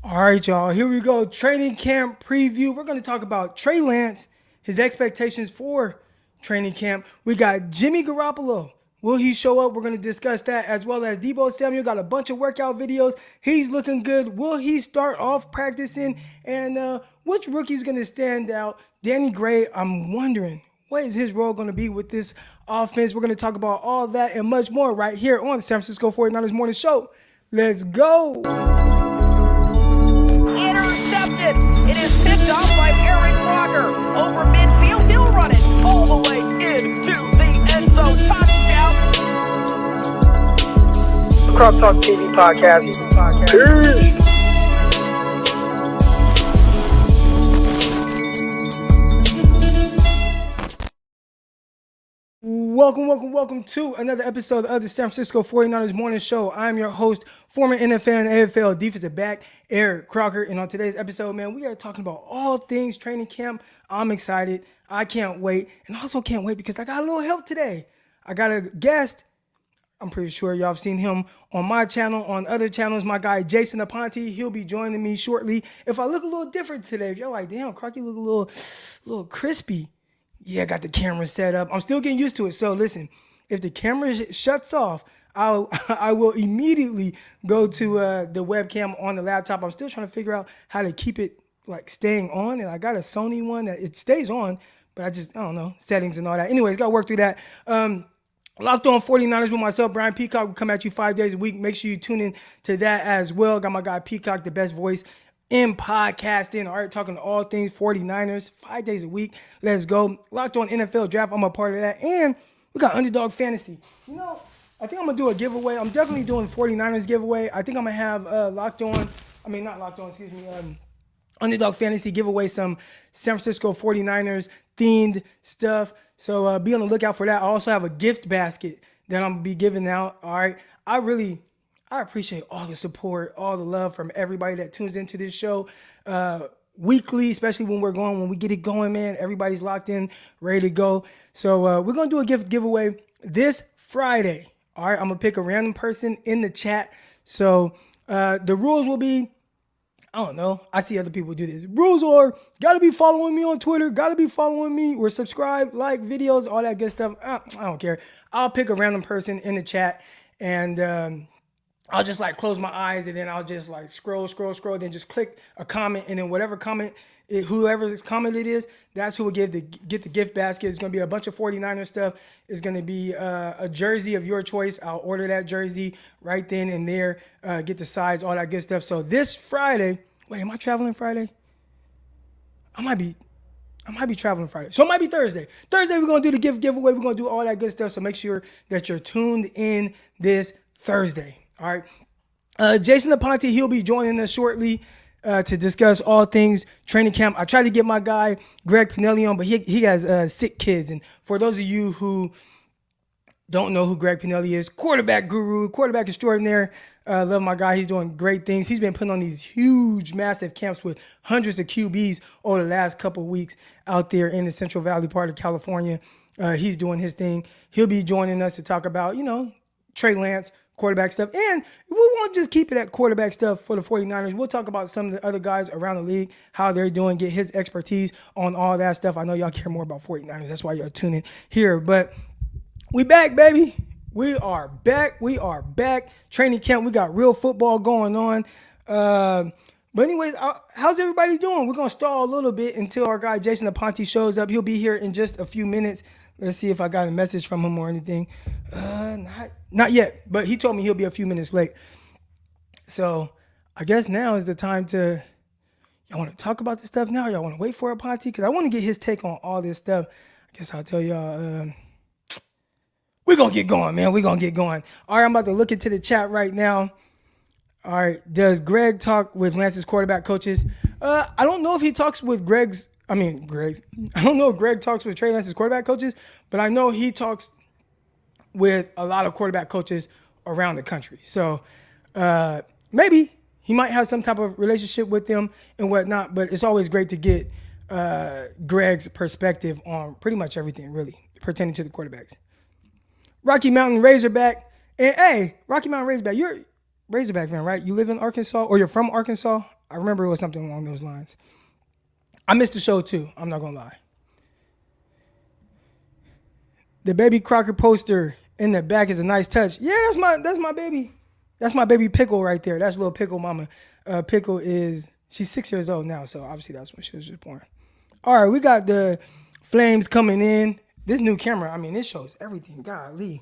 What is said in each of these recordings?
All right, y'all. Here we go. Training camp preview. We're going to talk about Trey Lance, his expectations for training camp. We got Jimmy Garoppolo. Will he show up? We're going to discuss that, as well as Deebo Samuel. Got a bunch of workout videos. He's looking good. Will he start off practicing? And which rookie's going to stand out? Danny Gray, I'm wondering, what is his role going to be with this offense? We're going to talk about all that and much more right here on the San Francisco 49ers Morning Show. Let's go. Intercepted. It is picked off by Crocker over midfield. He'll run it all the way into the end zone. Touchdown. The Crock Talk TV podcast. Peace. Welcome to another episode of the San Francisco 49ers Morning Show. I'm your host, former NFL and AFL defensive back, Eric Crocker. And on today's episode, man, we are talking about all things training camp. I'm excited. I can't wait. And I also can't wait because I got a little help today. I got a guest. I'm pretty sure y'all have seen him on my channel, on other channels. My guy, Jason Aponte, he'll be joining me shortly. If I look a little different today, if you're like, damn, Crocky look a little crispy. Yeah, I got the camera set up. I'm still getting used to it. So listen, if the camera shuts off, I will immediately go to the webcam on the laptop. I'm still trying to figure out how to keep it like staying on. And I got a Sony one that it stays on, but I don't know, settings and all that. Anyways, got to work through that. Locked on 49ers with myself, Brian Peacock. Will come at you 5 days a week. Make sure you tune in to that as well. Got my guy Peacock, the best voice in podcasting. All right, talking all things 49ers 5 days a week. Let's go. Locked on NFL draft. I'm a part of that. And we got Underdog Fantasy. You know, I think I'm going to do a giveaway. I'm definitely doing 49ers giveaway. I think I'm going to have Underdog Fantasy giveaway some San Francisco 49ers themed stuff. So be on the lookout for that. I also have a gift basket that I'm going to be giving out. All right. I appreciate all the support, all the love from everybody that tunes into this show weekly, especially when we get it going, man. Everybody's locked in, ready to go. So we're going to do a gift giveaway this Friday. All right, I'm going to pick a random person in the chat. So the rules will be, I don't know. I see other people do this. Rules are, got to be following me on Twitter, got to be following me or subscribe, like videos, all that good stuff. I don't care. I'll pick a random person in the chat and I'll just like close my eyes and then I'll just like scroll, then just click a comment, and then whatever comment, whoever's comment it is, that's who will get the gift basket. It's going to be a bunch of 49er stuff. It's going to be a jersey of your choice. I'll order that jersey right then and there, get the size, all that good stuff. So this Friday, wait, am I traveling Friday? I might be traveling Friday. So it might be Thursday. Thursday, we're going to do the giveaway. We're going to do all that good stuff. So make sure that you're tuned in this Thursday. All right. Jason Aponte, he'll be joining us shortly to discuss all things training camp. I tried to get my guy, Greg Pinelli, on, but he has sick kids. And for those of you who don't know who Greg Pinelli is, quarterback guru, quarterback extraordinaire. Love my guy. He's doing great things. He's been putting on these huge, massive camps with hundreds of QBs over the last couple of weeks out there in the Central Valley part of California. He's doing his thing. He'll be joining us to talk about, Trey Lance, quarterback stuff. And we won't just keep it at quarterback stuff for the 49ers. We'll talk about some of the other guys around the league, how they're doing, get his expertise on all that stuff. I know y'all care more about 49ers. That's why y'all tuning here. But we back, baby. We are back. Training camp. We got real football going on. But anyways, how's everybody doing? We're going to stall a little bit until our guy Jason Aponte shows up. He'll be here in just a few minutes. Let's see if I got a message from him or anything. Not yet, but he told me he'll be a few minutes late. So I guess now is the time to, y'all want to talk about this stuff now? Y'all want to wait for Aponte? Because I want to get his take on all this stuff. I guess I'll tell y'all, we're going to get going, man. We're going to get going. All right, I'm about to look into the chat right now. All right, does Greg talk with Lance's quarterback coaches? I don't know if he talks with Greg's. I don't know if Greg talks with Trey Lance's quarterback coaches, but I know he talks with a lot of quarterback coaches around the country. So maybe he might have some type of relationship with them and whatnot, but it's always great to get Greg's perspective on pretty much everything, really, pertaining to the quarterbacks. Rocky Mountain Razorback. And hey, Rocky Mountain Razorback, you're a Razorback fan, right? You live in Arkansas or you're from Arkansas? I remember it was something along those lines. I missed the show too. I'm not gonna lie. The baby Crocker poster in the back is a nice touch. Yeah, that's my baby. That's my baby Pickle right there. That's little Pickle mama. Pickle she's 6 years old now, so obviously that's when she was just born. All right, we got the flames coming in. This new camera, I mean, it shows everything. Golly.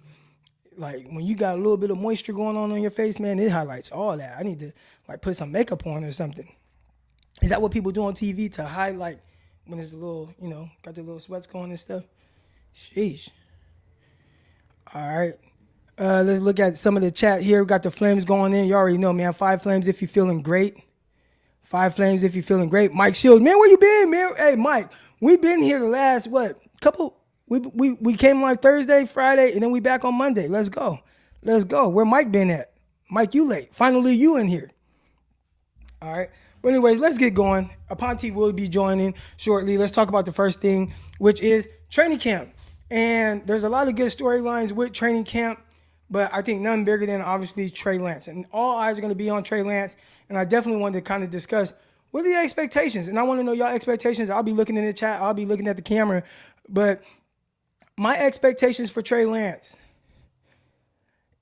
Like, when you got a little bit of moisture going on your face, man, it highlights all that. I need to, like, put some makeup on or something. Is that what people do on TV to hide, like, when it's a little, got the little sweats going and stuff? Sheesh. All right. Let's look at some of the chat here. We got the flames going in. You already know, man. 5 flames if you're feeling great. 5 flames if you're feeling great. Mike Shields, man, where you been, man? Hey, Mike, we've been here the last, couple. We came like Thursday, Friday, and then we back on Monday. Let's go. Where Mike been at? Mike, you late. Finally, you in here. All right. But anyways, let's get going. Aponte will be joining shortly. Let's talk about the first thing, which is training camp. And there's a lot of good storylines with training camp, but I think none bigger than obviously Trey Lance. And all eyes are going to be on Trey Lance. And I definitely wanted to kind of discuss what are the expectations. And I want to know y'all expectations. I'll be looking in the chat. I'll be looking at the camera. But my expectations for Trey Lance,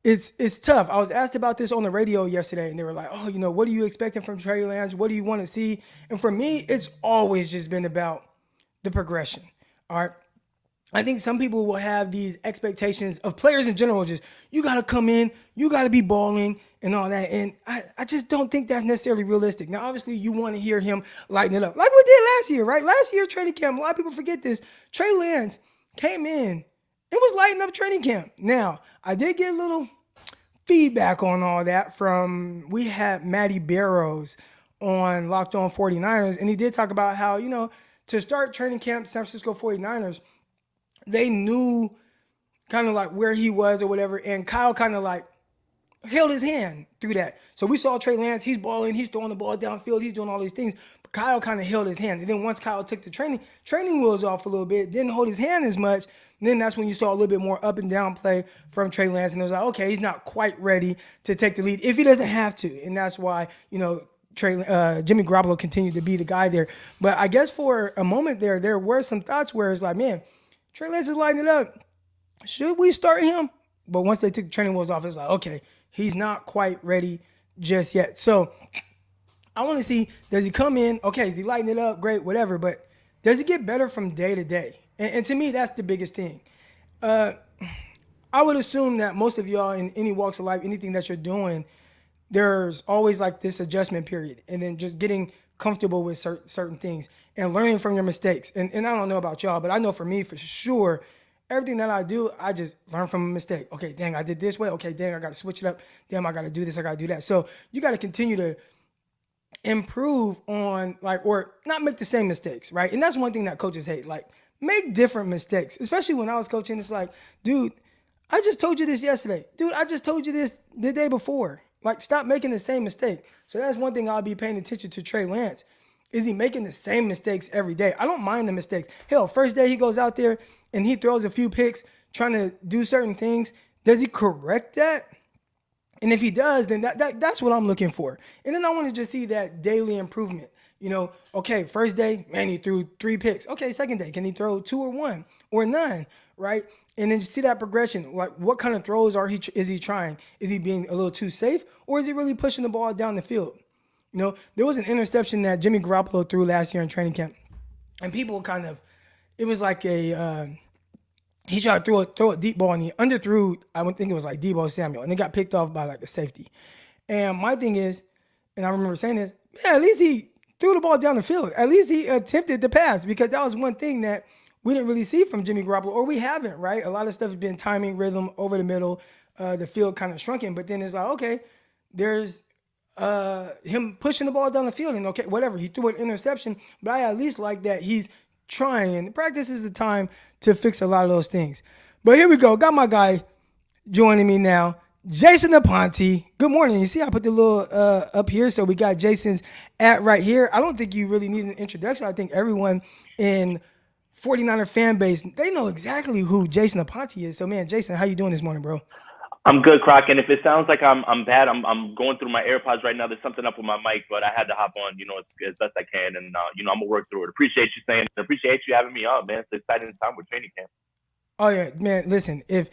it's tough. I was asked about this on the radio yesterday, and they were like, oh, what are you expecting from Trey Lance? What do you want to see? And for me, it's always just been about the progression. All right. I think some people will have these expectations of players in general, just you got to come in, you got to be balling and all that. And I just don't think that's necessarily realistic. Now, obviously, you want to hear him lighten it up like we did last year, right? Last year, training camp, a lot of people forget this. Trey Lance came in, it was lighting up training camp. Now, I did get a little feedback on all that we had Matty Barrows on Locked On 49ers, and he did talk about how, to start training camp, San Francisco 49ers, they knew kind of like where he was or whatever, and Kyle kind of like held his hand through that. So we saw Trey Lance, he's balling, he's throwing the ball downfield, he's doing all these things, but Kyle kind of held his hand. And then once Kyle took the training wheels off a little bit, didn't hold his hand as much, then that's when you saw a little bit more up and down play from Trey Lance, and it was like, okay, he's not quite ready to take the lead if he doesn't have to. And that's why, Jimmy Garoppolo continued to be the guy there. But I guess for a moment there were some thoughts where it's like, man, Trey Lance is lighting it up. Should we start him? But once they took the training wheels off, it's like, okay, he's not quite ready just yet. So I want to see, does he come in? Okay, is he lighting it up? Great, whatever. But does he get better from day to day? And to me, that's the biggest thing. I would assume that most of y'all in any walks of life, anything that you're doing, there's always like this adjustment period. And then just getting comfortable with certain things and learning from your mistakes. And I don't know about y'all, but I know for me, for sure, everything that I do, I just learn from a mistake. Okay, dang, I did this way. Okay, dang, I got to switch it up. Damn, I got to do this. I got to do that. So you got to continue to improve on, or not make the same mistakes, right? And that's one thing that coaches hate. Make different mistakes, especially when I was coaching. It's like, dude, I just told you this yesterday. Dude, I just told you this the day before. Stop making the same mistake. So that's one thing I'll be paying attention to Trey Lance. Is he making the same mistakes every day? I don't mind the mistakes. Hell, first day he goes out there and he throws a few picks trying to do certain things. Does he correct that? And if he does, then that's what I'm looking for. And then I want to just see that daily improvement. Okay, first day, man, he threw 3 picks. Okay, second day, can he throw 2 or 1 or none, right? And then just see that progression. What kind of throws is he trying? Is he being a little too safe, or is he really pushing the ball down the field? There was an interception that Jimmy Garoppolo threw last year in training camp, and people it was like he tried to throw a deep ball, and he underthrew, I would think it was like Deebo Samuel, and it got picked off by a safety. And my thing is, and I remember saying this, at least he threw the ball down the field. At least he attempted to pass, because that was one thing that we didn't really see from Jimmy Garoppolo, or we haven't, right? A lot of stuff has been timing, rhythm, over the middle, the field kind of shrunken. But then it's like, okay, there's him pushing the ball down the field, and okay, whatever. He threw an interception, but I at least like that he's trying. And practice is the time to fix a lot of those things. But here we go. Got my guy joining me now, Jason Aponte. Good morning. You see, I put the little up here, so we got Jason's at right here. I don't think you really need an introduction. I think everyone in 49er fan base, they know exactly who Jason Aponte is. So, man, Jason, how you doing this morning, bro? I'm good, Crock. And if it sounds like I'm bad, I'm going through my AirPods right now. There's something up with my mic, but I had to hop on, as best I can, and I'm gonna work through it. Appreciate you having me on, man. It's an exciting time with training camp. Oh yeah, man. Listen, if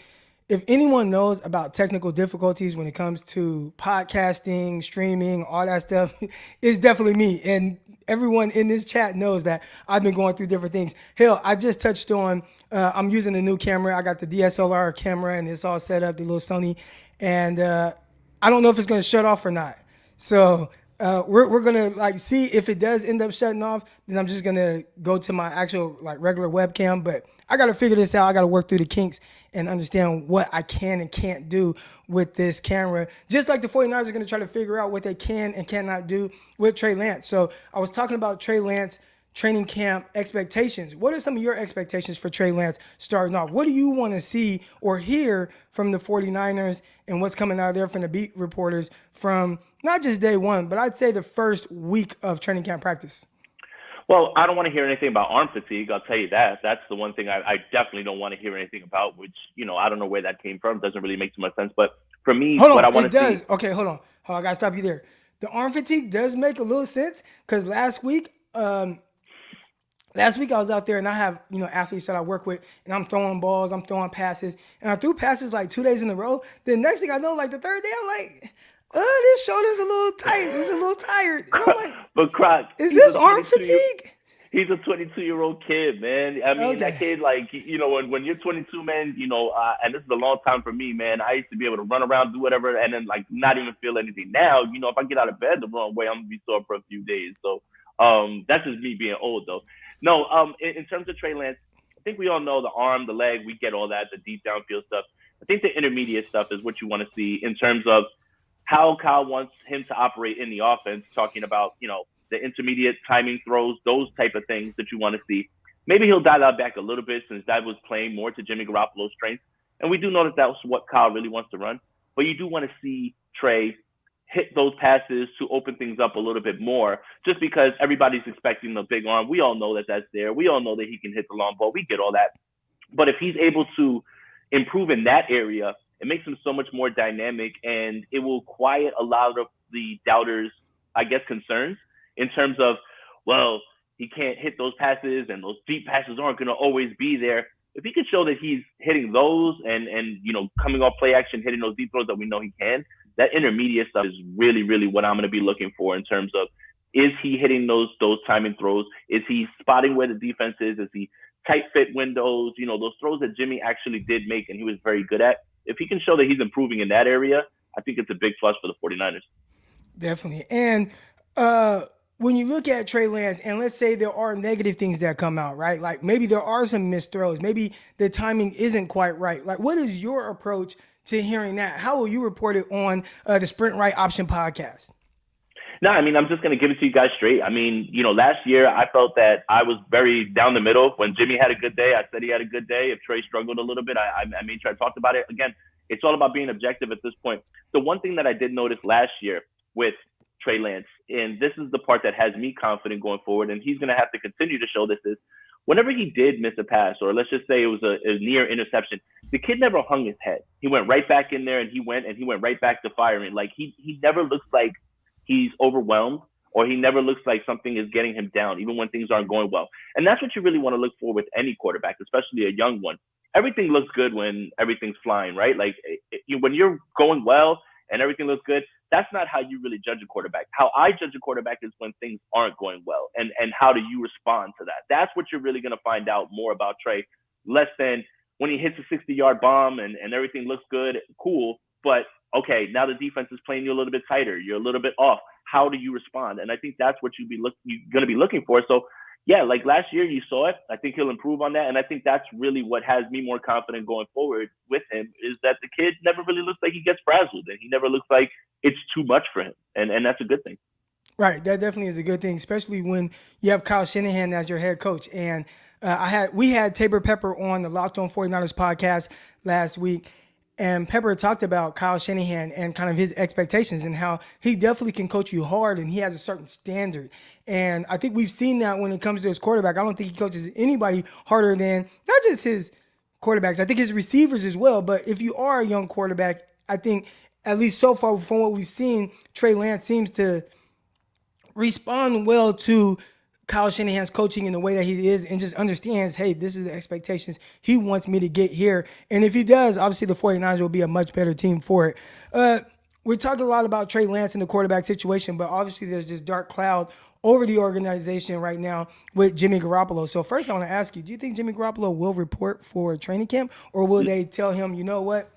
anyone knows about technical difficulties when it comes to podcasting, streaming, all that stuff, it's definitely me. And everyone in this chat knows that I've been going through different things. Hell, I just touched on, I'm using a new camera. I got the DSLR camera and it's all set up, the little Sony. And I don't know if it's going to shut off or not. So we're going to see if it does end up shutting off, then I'm just going to go to my actual regular webcam. But I got to figure this out. I got to work through the kinks and understand what I can and can't do with this camera. Just like the 49ers are going to try to figure out what they can and cannot do with Trey Lance. So I was talking about Trey Lance training camp expectations. What are some of your expectations for Trey Lance starting off? What do you want to see or hear from the 49ers and what's coming out of there from the beat reporters from not just day one, but I'd say the first week of training camp practice? Well, I don't want to hear anything about arm fatigue. I'll tell you that. That's the one thing I definitely don't want to hear anything about, which, I don't know where that came from. It doesn't really make too much sense. But for me, what I want to see. Okay, hold on. I got to stop you there. The arm fatigue does make a little sense because last week I was out there and I have, athletes that I work with and I'm throwing balls, I'm throwing passes, and I threw passes 2 days in a row. The next thing I know, the third day, I'm like, this shoulder's a little tight. It's a little tired. And I'm like, but Croc, is this arm fatigue? He's a 22-year-old kid, man. I mean, okay. That kid, when you're 22, man, and this is a long time for me, man. I used to be able to run around, do whatever, and then not even feel anything. Now, if I get out of bed the wrong way, I'm gonna be sore for a few days. So, that's just me being old, though. No, in terms of Trey Lance, I think we all know the arm, the leg, we get all that, the deep downfield stuff. I think the intermediate stuff is what you want to see in terms of how Kyle wants him to operate in the offense, talking about, the intermediate timing throws, those type of things that you want to see. Maybe he'll dial that back a little bit since that was playing more to Jimmy Garoppolo's strengths. And we do know that that's what Kyle really wants to run. But you do want to see Trey hit those passes to open things up a little bit more, just because everybody's expecting the big arm. We all know that that's there. We all know that he can hit the long ball. We get all that. But if he's able to improve in that area, it makes him so much more dynamic, and it will quiet a lot of the doubters, concerns in terms of, well, he can't hit those passes and those deep passes aren't going to always be there. If he can show that he's hitting those and coming off play action, hitting those deep throws that we know he can, that intermediate stuff is really, really what I'm going to be looking for in terms of, is he hitting those timing throws? Is he spotting where the defense is? Is he tight fit windows? Those throws that Jimmy actually did make and he was very good at. If he can show that he's improving in that area, I think it's a big plus for the 49ers. Definitely. And when you look at Trey Lance, and let's say there are negative things that come out, right? Maybe there are some missed throws. Maybe the timing isn't quite right. What is your approach to hearing that? How will you report it on the Sprint Right Option podcast? No, I'm just going to give it to you guys straight. Last year I felt that I was very down the middle. When Jimmy had a good day, I said he had a good day. If Trey struggled a little bit, I made sure I talked about it. Again, it's all about being objective at this point. The one thing that I did notice last year with Trey Lance, and this is the part that has me confident going forward, and he's going to have to continue to show this, is whenever he did miss a pass, or let's just say it was a near interception, the kid never hung his head. He went right back in there and he went right back to firing. He never looks like he's overwhelmed, or he never looks like something is getting him down, even when things aren't going well. And that's what you really want to look for with any quarterback, especially a young one. Everything looks good when everything's flying, right? When you're going well and everything looks good, that's not how you really judge a quarterback. How I judge a quarterback is when things aren't going well, and how do you respond to that? That's what you're really going to find out more about Trey, less than when he hits a 60-yard bomb and everything looks good, cool, but okay, now the defense is playing you a little bit tighter. You're a little bit off. How do you respond? And I think that's what you're going to be looking for. So, yeah, last year you saw it. I think he'll improve on that. And I think that's really what has me more confident going forward with him, is that the kid never really looks like he gets frazzled, and he never looks like it's too much for him. And that's a good thing. Right. That definitely is a good thing, especially when you have Kyle Shanahan as your head coach. And we had Tabor Pepper on the Locked On 49ers podcast last week. And Pepper talked about Kyle Shanahan and kind of his expectations and how he definitely can coach you hard and he has a certain standard. And I think we've seen that when it comes to his quarterback. I don't think he coaches anybody harder than not just his quarterbacks. I think his receivers as well. But if you are a young quarterback, I think at least so far from what we've seen, Trey Lance seems to respond well to Kyle Shanahan's coaching in the way that he is and just understands, hey, this is the expectations. He wants me to get here. And if he does, obviously the 49ers will be a much better team for it. We talked a lot about Trey Lance and the quarterback situation, but obviously there's this dark cloud over the organization right now with Jimmy Garoppolo. So first I want to ask you, do you think Jimmy Garoppolo will report for training camp, or will they tell him, you know what,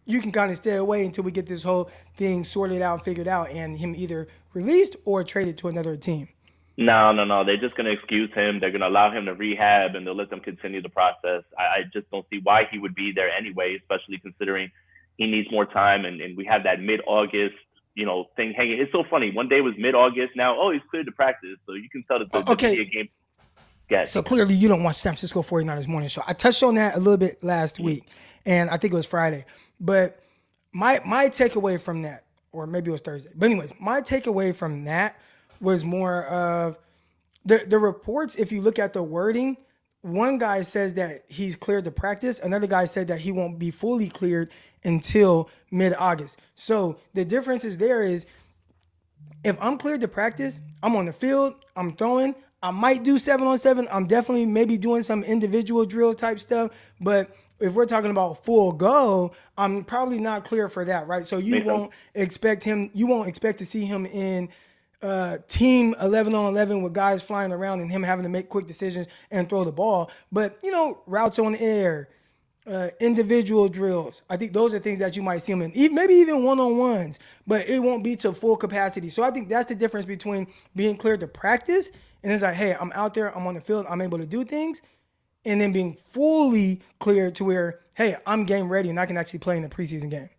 you can kind of stay away until we get this whole thing sorted out and figured out, and him either released or traded to another team? No. They're just going to excuse him. They're going to allow him to rehab, and they'll let them continue the process. I just don't see why he would be there anyway, especially considering he needs more time, and we have that mid-August, thing hanging. It's so funny. One day was mid-August. Now, he's cleared to practice, so you can tell that the media game. Yes. So clearly you don't watch San Francisco 49ers morning show. I touched on that a little bit last week, and I think it was Friday. But my takeaway from that, or maybe it was Thursday. But anyways, my takeaway from that was more of the reports. If you look at the wording, one guy says that he's cleared to practice. Another guy said that he won't be fully cleared until mid-August. So the difference is if I'm cleared to practice, I'm on the field, I'm throwing, I might do 7-on-7. I'm definitely maybe doing some individual drill type stuff. But if we're talking about full go, I'm probably not clear for that, right? So you won't expect to see him in team 11-on-11 with guys flying around and him having to make quick decisions and throw the ball. But, routes on the air, individual drills. I think those are things that you might see him in, maybe even one-on-ones, but it won't be to full capacity. So I think that's the difference between being cleared to practice and it's like, hey, I'm out there, I'm on the field, I'm able to do things, and then being fully cleared to where, hey, I'm game ready and I can actually play in the preseason game.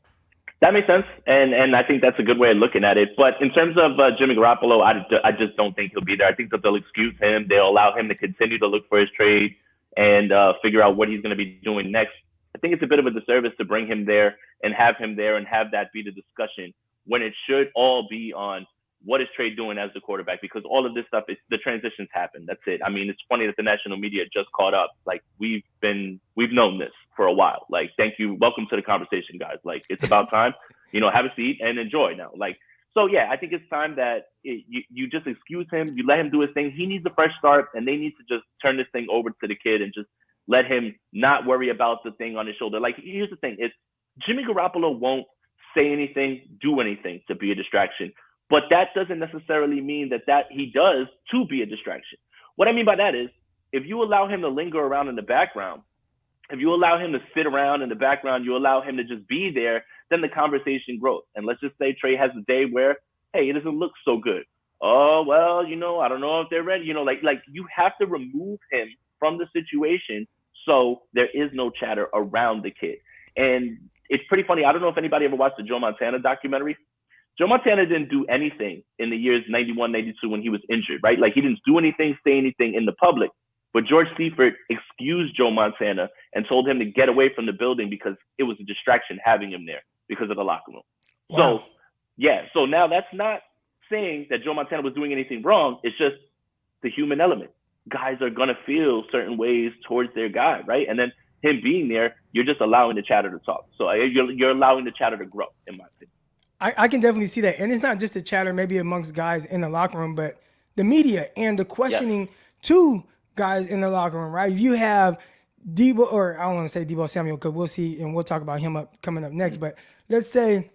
That makes sense, and I think that's a good way of looking at it. But in terms of Jimmy Garoppolo, I just don't think he'll be there. I think that they'll excuse him. They'll allow him to continue to look for his trade and figure out what he's going to be doing next. I think it's a bit of a disservice to bring him there and have that be the discussion when it should all be on what is Trey doing as the quarterback, because all of this stuff, the transitions happen. That's it. I mean, it's funny that the national media just caught up. Like, we've known this for a while. Like, thank you. Welcome to the conversation, guys. Like, it's about time, have a seat and enjoy now. Like, so yeah, I think it's time that you just excuse him. You let him do his thing. He needs a fresh start, and they need to just turn this thing over to the kid and just let him not worry about the thing on his shoulder. Like, here's the thing. It's Jimmy Garoppolo won't say anything, do anything to be a distraction. But that doesn't necessarily mean that he does to be a distraction. What I mean by that is, if you allow him to linger around in the background, if you allow him to sit around in the background, you allow him to just be there, then the conversation grows. And let's just say Trey has a day where, hey, it doesn't look so good. Oh, well, I don't know if they're ready. Like you have to remove him from the situation so there is no chatter around the kid. And it's pretty funny. I don't know if anybody ever watched the Joe Montana documentary. Joe Montana didn't do anything in the years 91, 92 when he was injured, right? Like, he didn't do anything, say anything in the public. But George Seifert excused Joe Montana and told him to get away from the building because it was a distraction having him there because of the locker room. Wow. So, yeah. So now that's not saying that Joe Montana was doing anything wrong. It's just the human element. Guys are going to feel certain ways towards their guy, right? And then him being there, you're just allowing the chatter to talk. So you're allowing the chatter to grow, in my opinion. I can definitely see that. And it's not just the chatter maybe amongst guys in the locker room, but the media and the questioning to guys in the locker room, right? You have Deebo, or I don't want to say Deebo Samuel because we'll see, and we'll talk about him coming up next. But let's say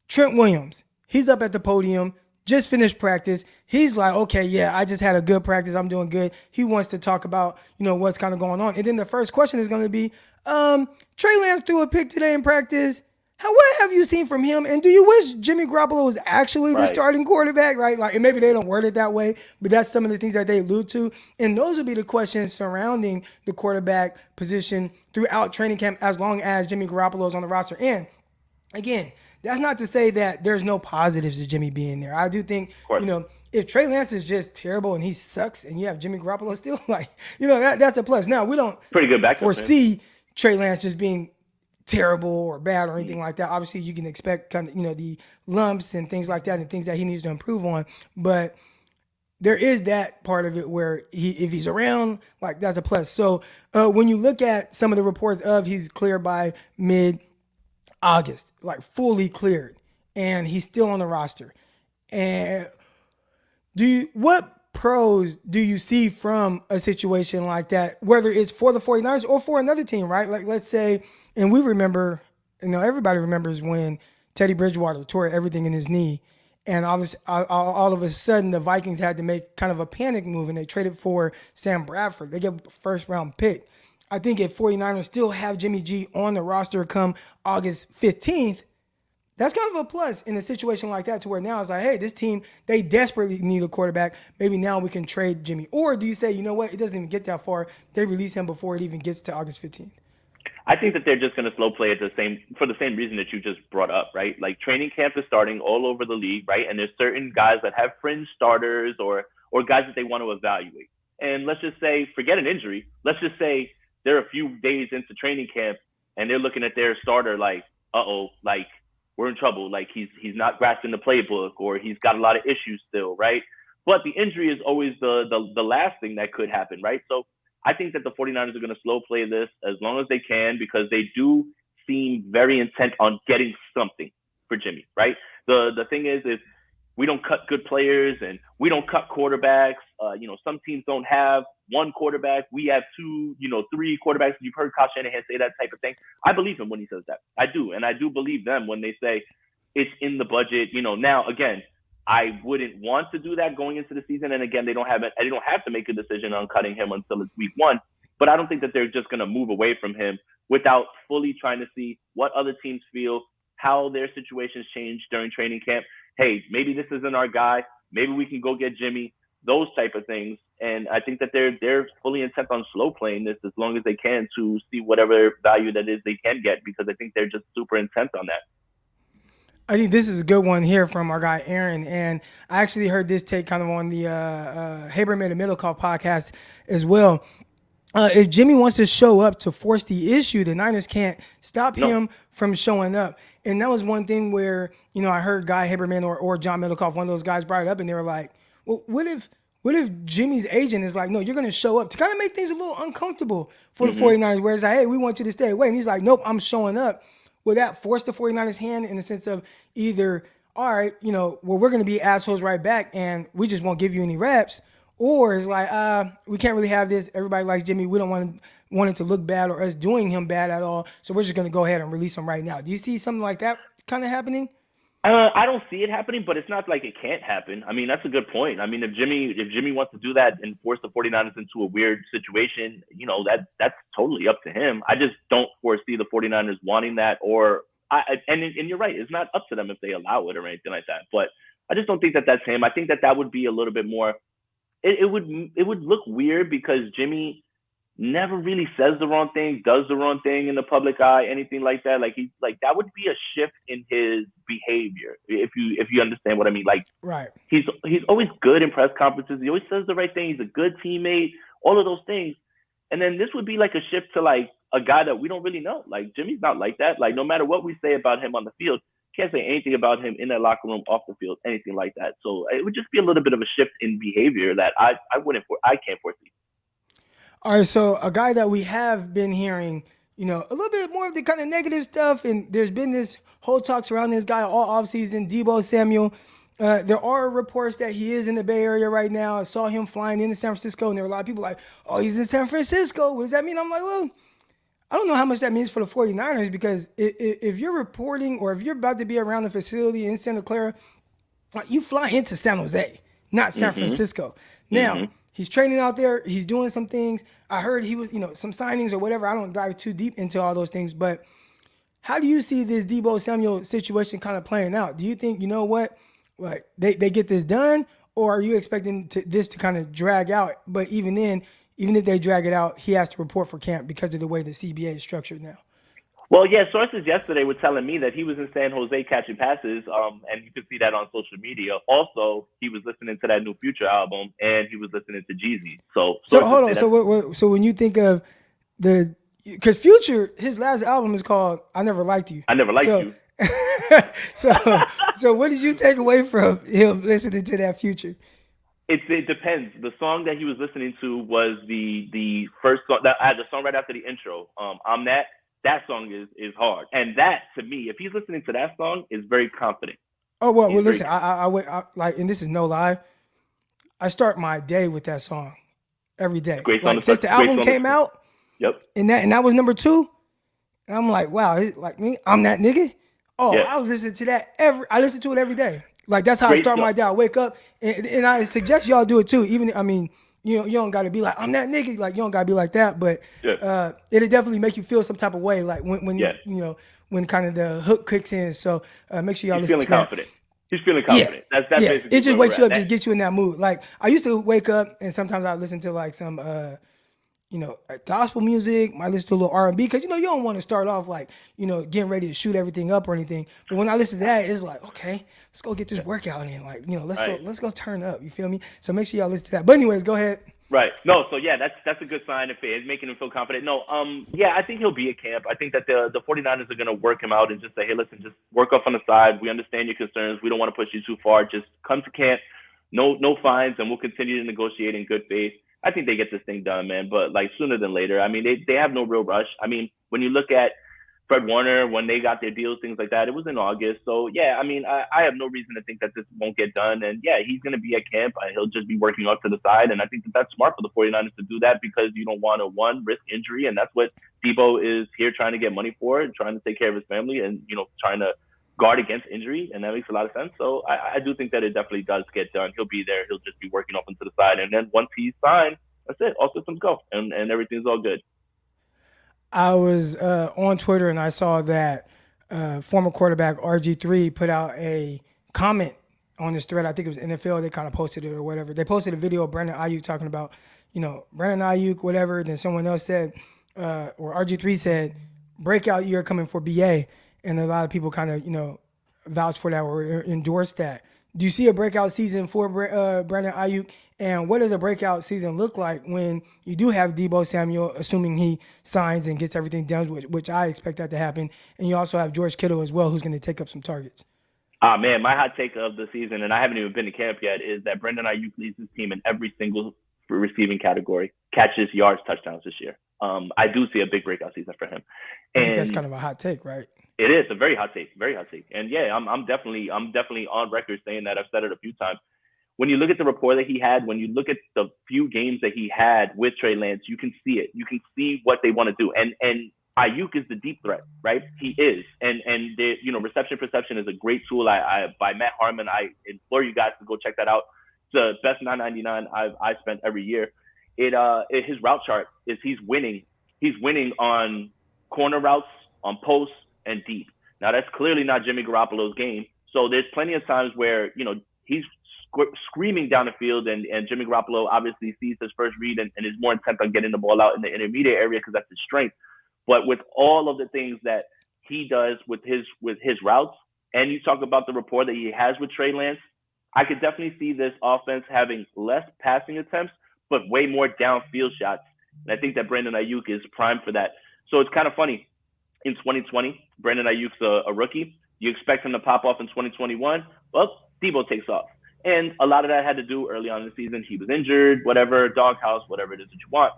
Trent Williams, he's up at the podium, just finished practice. He's like, okay, yeah, I just had a good practice. I'm doing good. He wants to talk about, what's kind of going on. And then the first question is going to be, Trey Lance threw a pick today in practice. What have you seen from him? And do you wish Jimmy Garoppolo was actually the starting quarterback, right? Like, and maybe they don't word it that way, but that's some of the things that they allude to. And those would be the questions surrounding the quarterback position throughout training camp as long as Jimmy Garoppolo is on the roster. And again, that's not to say that there's no positives to Jimmy being there. I do think, if Trey Lance is just terrible and he sucks and you have Jimmy Garoppolo still, that's a plus. Now, we don't pretty good backup, foresee Trey Lance just being terrible or bad or anything like that. Obviously, you can expect kind of, the lumps and things like that and things that he needs to improve on. But there is that part of it where if he's around, that's a plus. So when you look at some of the reports of he's clear by mid August, like fully cleared, and he's still on the roster. And what pros do you see from a situation like that, whether it's for the 49ers or for another team, right? Like, let's say, and we remember, everybody remembers when Teddy Bridgewater tore everything in his knee, and all of a sudden the Vikings had to make kind of a panic move, and they traded for Sam Bradford. They get a first-round pick. I think if 49ers still have Jimmy G on the roster come August 15th, that's kind of a plus in a situation like that, to where now it's like, hey, this team, they desperately need a quarterback. Maybe now we can trade Jimmy. Or do you say, you know what, it doesn't even get that far. They release him before it even gets to August 15th. I think that they're just going to slow play for the same reason that you just brought up, right? Like, training camp is starting all over the league, right? And there's certain guys that have fringe starters or guys that they want to evaluate. And let's just say, forget an injury. Let's just say they're a few days into training camp and they're looking at their starter like, like, we're in trouble. Like, he's not grasping the playbook, or he's got a lot of issues still, right? But the injury is always the last thing that could happen, right? So I think that the 49ers are going to slow play this as long as they can, because they do seem very intent on getting something for Jimmy, right? The thing is we don't cut good players and we don't cut quarterbacks. Some teams don't have one quarterback. We have two, 3 quarterbacks. You've heard Kyle Shanahan say that type of thing. I believe him when he says that. I do. And I do believe them when they say it's in the budget. Now, again, I wouldn't want to do that going into the season. And again, they don't have to make a decision on cutting him until it's week 1. But I don't think that they're just going to move away from him without fully trying to see what other teams feel, how their situations change during training camp. Hey, maybe this isn't our guy. Maybe we can go get Jimmy, those type of things. And I think that they're fully intent on slow playing this as long as they can to see whatever value that is they can get, because I think they're just super intent on that. I think this is a good one here from our guy Aaron, and I actually heard this take kind of on the Haberman and Middlecoff podcast as well. If Jimmy wants to show up to force the issue, the Niners can't stop him from showing up. And that was one thing where, I heard Guy Haberman or John Middlecoff, one of those guys, brought it up, and they were like, well, what if Jimmy's agent is like, no, you're going to show up, to kind of make things a little uncomfortable for the 49ers, where it's like, hey, we want you to stay away. And he's like, nope, I'm showing up. Will that force the 49ers' hand in the sense of either, all right, we're going to be assholes right back and we just won't give you any reps, or it's like, we can't really have this. Everybody likes Jimmy. We don't want it to look bad or us doing him bad at all, so we're just going to go ahead and release him right now. Do you see something like that kind of happening? I don't see it happening, but it's not like it can't happen. I mean, that's a good point. I mean, if Jimmy wants to do that and force the 49ers into a weird situation, that's totally up to him. I just don't foresee the 49ers wanting that, and you're right, it's not up to them if they allow it or anything like that. But I just don't think that that's him. I think that would be a little bit more. It would look weird because Jimmy never really says the wrong thing, does the wrong thing in the public eye, anything like that. Like, that would be a shift in his behavior, if you understand what I mean. Like, right. He's always good in press conferences. He always says the right thing. He's a good teammate, all of those things. And then this would be like a shift to like a guy that we don't really know. Like, Jimmy's not like that. Like, no matter what we say about him on the field, can't say anything about him in that locker room, off the field, anything like that. So it would just be a little bit of a shift in behavior that I can't foresee. All right, so a guy that we have been hearing, a little bit more of the kind of negative stuff, and there's been this whole talk surrounding this guy all offseason, Deebo Samuel. There are reports that he is in the Bay Area right now. I saw him flying into San Francisco, and there were a lot of people like, oh, he's in San Francisco. What does that mean? I'm like, well, I don't know how much that means for the 49ers, because if you're reporting or if you're about to be around the facility in Santa Clara, you fly into San Jose, not San Francisco. Now, he's training out there. He's doing some things. I heard he was, some signings or whatever. I don't dive too deep into all those things. But how do you see this Deebo Samuel situation kind of playing out? Do you think, like they get this done, or are you expecting this to kind of drag out? But even then, even if they drag it out, he has to report for camp because of the way the CBA is structured now. Well, yeah, sources yesterday were telling me that he was in San Jose catching passes, and you could see that on social media. Also, he was listening to that new Future album, and he was listening to Jeezy. So hold on. So when you think of because Future, his last album is called "I Never Liked You." I Never Liked You. So what did you take away from him listening to that Future? It depends. The song that he was listening to was the first song, the song right after the intro. I'm That. that song is hard. And that, to me, if he's listening to that song, is very confident. Oh, well, listen, I like, and this is no lie, I start my day with that song every day. Great song. Like, since the album came out, yep, and that was number 2, and I'm like, wow, like me, I'm that nigga. Oh, yeah. I was listening to that I listen to it every day. Like, that's how I start my day. I wake up, and I suggest y'all do it too. Even, I mean, you don't got to be like, I'm that nigga. Like, you don't got to be like that, but it'll definitely make you feel some type of way. Like when you know, when kind of the hook kicks in. So make sure y'all listen to that. He's feeling confident. That's basically it just wakes you up, just gets you in that mood. Like, I used to wake up and sometimes I listen to like some gospel music, might listen to a little R&B, because you don't want to start off like, getting ready to shoot everything up or anything. But when I listen to that, it's like, okay, let's go get this workout in. Like, let's go turn up. You feel me? So make sure y'all listen to that. But anyways, go ahead. Right. No, so yeah, that's a good sign if it's making him feel confident. No, yeah, I think he'll be at camp. I think that the 49ers are going to work him out and just say, hey, listen, just work off on the side. We understand your concerns. We don't want to push you too far. Just come to camp. No fines, and we'll continue to negotiate in good faith. I think they get this thing done, man, but like sooner than later. I mean, they have no real rush. I mean, when you look at Fred Warner, when they got their deals, things like that, it was in August. So yeah, I mean, I have no reason to think that this won't get done. And yeah, he's going to be at camp. He'll just be working off to the side. And I think that that's smart for the 49ers to do that, because you don't want to, risk injury. And that's what Deebo is here trying to get money for, and trying to take care of his family, and, trying to guard against injury. And that makes a lot of sense. So I do think that it definitely does get done. He'll be there. He'll just be working off into the side. And then once he's signed, that's it. All systems go, and everything's all good. I was on Twitter and I saw that former quarterback RG3 put out a comment on this thread. I think it was NFL. They kind of posted it or whatever. They posted a video of Brandon Aiyuk talking about, Brandon Aiyuk, whatever. Then someone else said, or RG3 said, breakout year coming for BA. And a lot of people kind of, vouched for that or endorsed that. Do you see a breakout season for Brandon Aiyuk? And what does a breakout season look like when you do have Deebo Samuel, assuming he signs and gets everything done, which I expect that to happen, and you also have George Kittle as well, who's going to take up some targets? Man, my hot take of the season, and I haven't even been to camp yet, is that Brandon Aiyuk leads his team in every single receiving category: catches, yards, touchdowns this year. I do see a big breakout season for him. I think that's kind of a hot take, right? It is a very hot take, very hot take. And yeah, I'm definitely on record saying that. I've said it a few times. When you look at the rapport that he had, when you look at the few games that he had with Trey Lance, you can see it. You can see what they want to do. And Aiyuk is the deep threat, right? He is. And the, reception perception is a great tool by Matt Harmon. I implore you guys to go check that out. It's the best $9.99 I spent every year. His route chart is he's winning. He's winning on corner routes, on posts, and deep. Now, that's clearly not Jimmy Garoppolo's game. So there's plenty of times where, he's screaming down the field, and Jimmy Garoppolo obviously sees his first read and is more intent on getting the ball out in the intermediate area because that's his strength. But with all of the things that he does with his routes, and you talk about the rapport that he has with Trey Lance, I could definitely see this offense having less passing attempts, but way more downfield shots. And I think that Brandon Aiyuk is primed for that. So it's kind of funny. In 2020, Brandon Ayuk's a rookie. You expect him to pop off in 2021. Well, Deebo takes off. And a lot of that had to do early on in the season. He was injured, whatever, doghouse, whatever it is that you want.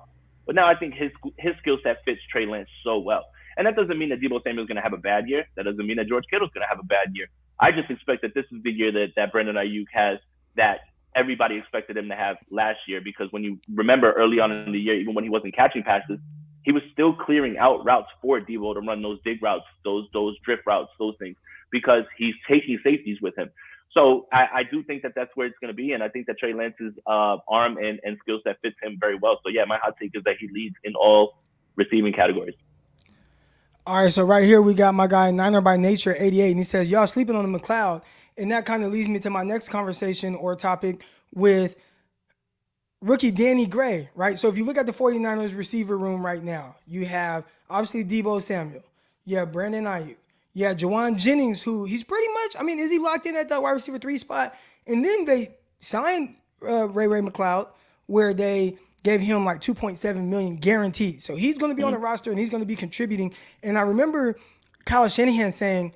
But now I think his skill set fits Trey Lance so well. And that doesn't mean that Deebo Samuel is going to have a bad year. That doesn't mean that George Kittle is going to have a bad year. I just expect that this is the year that Brandon Aiyuk has that everybody expected him to have last year. Because when you remember early on in the year, even when he wasn't catching passes, he was still clearing out routes for Deebo to run those dig routes, those drift routes, those things, because he's taking safeties with him. So I do think that that's where it's going to be. And I think that Trey Lance's arm and skill set fits him very well. So, yeah, my hot take is that he leads in all receiving categories. All right, so right here we got my guy, Niner by Nature, 88, and he says, y'all sleeping on the McLeod. And that kind of leads me to my next conversation or topic with rookie Danny Gray, right? So if you look at the 49ers receiver room right now, you have obviously Deebo Samuel. You have Brandon Aiyuk. You have Jawan Jennings, who he's pretty much, is he locked in at the wide receiver 3 spot? And then they signed Ray McLeod, where they gave him like $2.7 million guaranteed. So he's going to be on the roster and he's going to be contributing. And I remember Kyle Shanahan saying,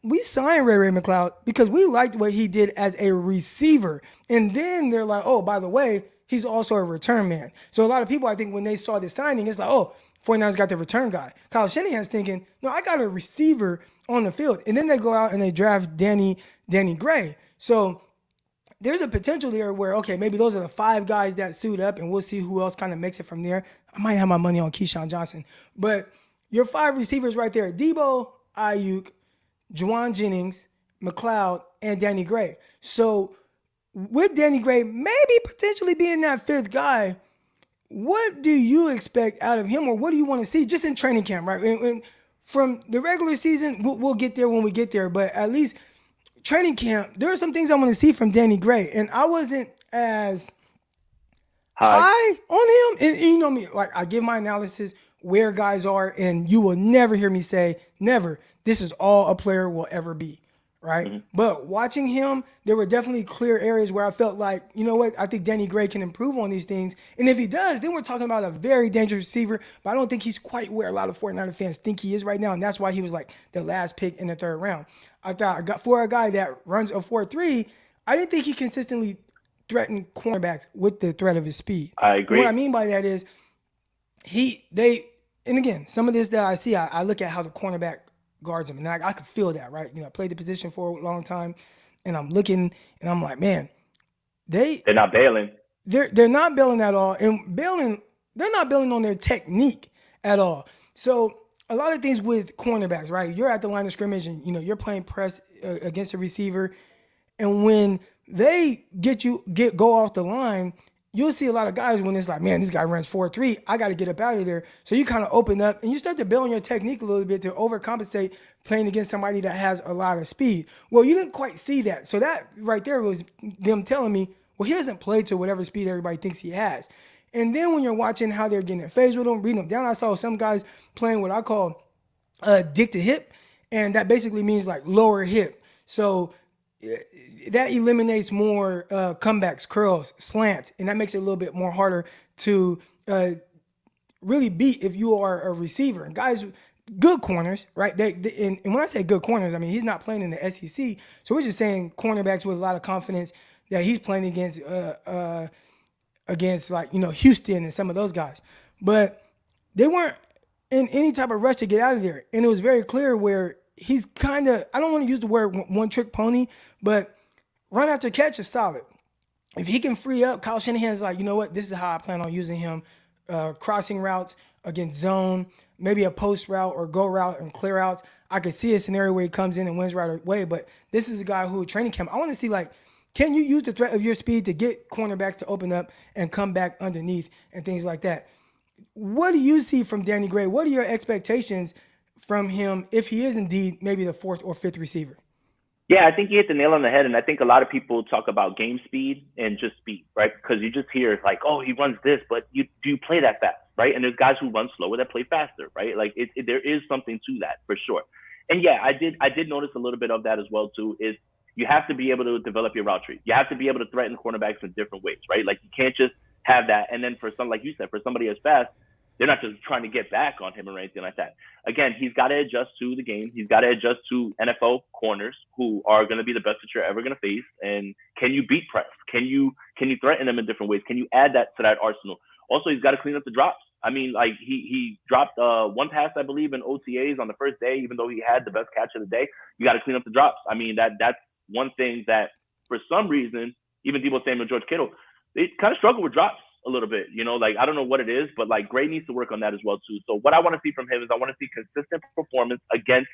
we signed Ray McLeod because we liked what he did as a receiver. And then they're like, oh, by the way, he's also a return man. So a lot of people, I think, when they saw this signing, it's like, oh, 49ers got their return guy. Kyle Shanahan's thinking, no, I got a receiver on the field. And then they go out and they draft Danny Gray. So there's a potential there where, okay, maybe those are the 5 guys that suit up, and we'll see who else kind of makes it from there. I might have my money on Keyshawn Johnson. But your 5 receivers right there, Deebo, Aiyuk, Juwan Jennings, McLeod, and Danny Gray. So with Danny Gray maybe potentially being that 5th guy, what do you expect out of him, or what do you want to see just in training camp, right? And from the regular season, we'll get there when we get there, but at least training camp, there are some things I want to see from Danny Gray, and I wasn't as high on him. And you know me, like I give my analysis where guys are, and you will never hear me say, never, this is all a player will ever be, right? Mm-hmm. But watching him, there were definitely clear areas where I felt like, you know what, I think Danny Gray can improve on these things. And if he does, then we're talking about a very dangerous receiver, but I don't think he's quite where a lot of 49er fans think he is right now, and that's why he was like the last pick in the 3rd round. I thought for a guy that runs a 4.3, I didn't think he consistently threatened cornerbacks with the threat of his speed. I agree. And what I mean by that is and again, some of this that I see, I look at how the cornerback guards him, and I could feel that, right? You know, I played the position for a long time, and I'm looking, and I'm like, man, they're not bailing. They're not bailing at all, and they're not bailing on their technique at all. So a lot of things with cornerbacks, right? You're at the line of scrimmage, and you know you're playing press against a receiver, and when they go off the line, you'll see a lot of guys when it's like, man, this guy runs 4.3, I got to get up out of there. So you kind of open up and you start to build on your technique a little bit to overcompensate playing against somebody that has a lot of speed. Well, you didn't quite see that. So that right there was them telling me, well, he doesn't play to whatever speed everybody thinks he has. And then when you're watching how they're getting in phase with him, reading him down, I saw some guys playing what I call dick to hip, and that basically means like lower hip. So that eliminates more comebacks, curls, slants, and that makes it a little bit more harder to really beat if you are a receiver. And guys, good corners, right? And when I say good corners, I mean he's not playing in the SEC, so we're just saying cornerbacks with a lot of confidence that he's playing against like, you know, Houston and some of those guys. But they weren't in any type of rush to get out of there, and it was very clear where he's kind of, I don't want to use the word one-trick pony, but run after catch is solid. If he can free up, Kyle Shanahan's like, you know what, this is how I plan on using him. Crossing routes against zone, maybe a post route or go route and clear outs. I could see a scenario where he comes in and wins right away, but this is a guy who training camp, I want to see like, can you use the threat of your speed to get cornerbacks to open up and come back underneath and things like that? What do you see from Danny Gray? What are your expectations from him if he is indeed maybe the 4th or 5th receiver? Yeah, I think you hit the nail on the head. And I think a lot of people talk about game speed and just speed, right? Because you just hear like, oh, he runs this, but do you play that fast, right? And there's guys who run slower that play faster, right? Like there is something to that for sure. And yeah, I did notice a little bit of that as well too, is you have to be able to develop your route tree. You have to be able to threaten cornerbacks in different ways, right? Like you can't just have that. And then for some, like you said, for somebody as fast, they're not just trying to get back on him or anything like that. Again, he's got to adjust to the game. He's got to adjust to NFL corners who are going to be the best that you're ever going to face. And can you beat press? Can you threaten them in different ways? Can you add that to that arsenal? Also, he's got to clean up the drops. I mean, like he dropped one pass, I believe, in OTAs on the first day, even though he had the best catch of the day. You got to clean up the drops. I mean, that's one thing that for some reason, even Deebo Samuel, George Kittle, they kind of struggle with drops a little bit, you know, like I don't know what it is, but like Gray needs to work on that as well too. So what I want to see from him is I want to see consistent performance against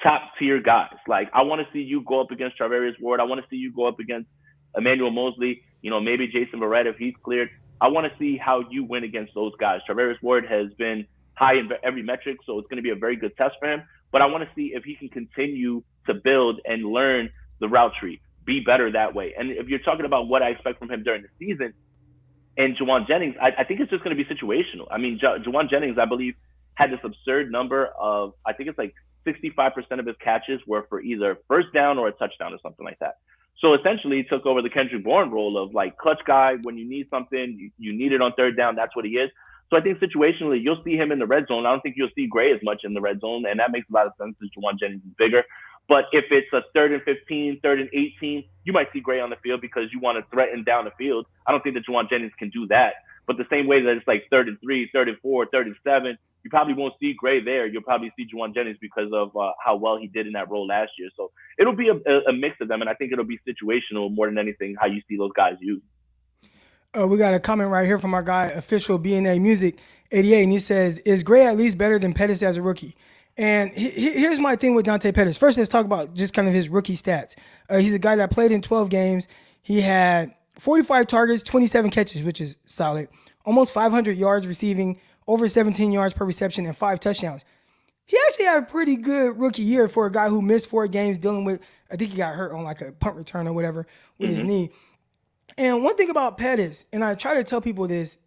top tier guys. Like I want to see you go up against Charvarius Ward. I want to see you go up against Emmanuel Mosley, you know, maybe Jason Verrett if he's cleared. I want to see how you win against those guys. Charvarius Ward has been high in every metric, so it's going to be a very good test for him. But I want to see if he can continue to build and learn the route tree, be better that way. And if you're talking about what I expect from him during the season, and Juwan Jennings, I think it's just going to be situational. I mean, Juwan Jennings, I believe, had this absurd number of, I think it's like 65% of his catches were for either first down or a touchdown or something like that. So essentially, he took over the Kendrick Bourne role of like clutch guy. When you need something, you need it on third down. That's what he is. So I think situationally, you'll see him in the red zone. I don't think you'll see Gray as much in the red zone, and that makes a lot of sense because Juwan Jennings is bigger. But if it's a 3rd and 15, 3rd and 18, you might see Gray on the field because you want to threaten down the field. I don't think that Juwan Jennings can do that. But the same way that it's like 33, 34, 37, you probably won't see Gray there. You'll probably see Juwan Jennings because of how well he did in that role last year. So it'll be a mix of them, and I think it'll be situational more than anything how you see those guys used. We got a comment right here from our guy, official BNA Music 88, and he says, is Gray at least better than Pettis as a rookie? And here's my thing with Dante Pettis. First, let's talk about just kind of his rookie stats. He's a guy that played in 12 games. He had 45 targets, 27 catches, which is solid. Almost 500 yards receiving, over 17 yards per reception, and 5 touchdowns. He actually had a pretty good rookie year for a guy who missed 4 games dealing with, I think he got hurt on like a punt return or whatever with his knee. And one thing about Pettis, and I try to tell people this,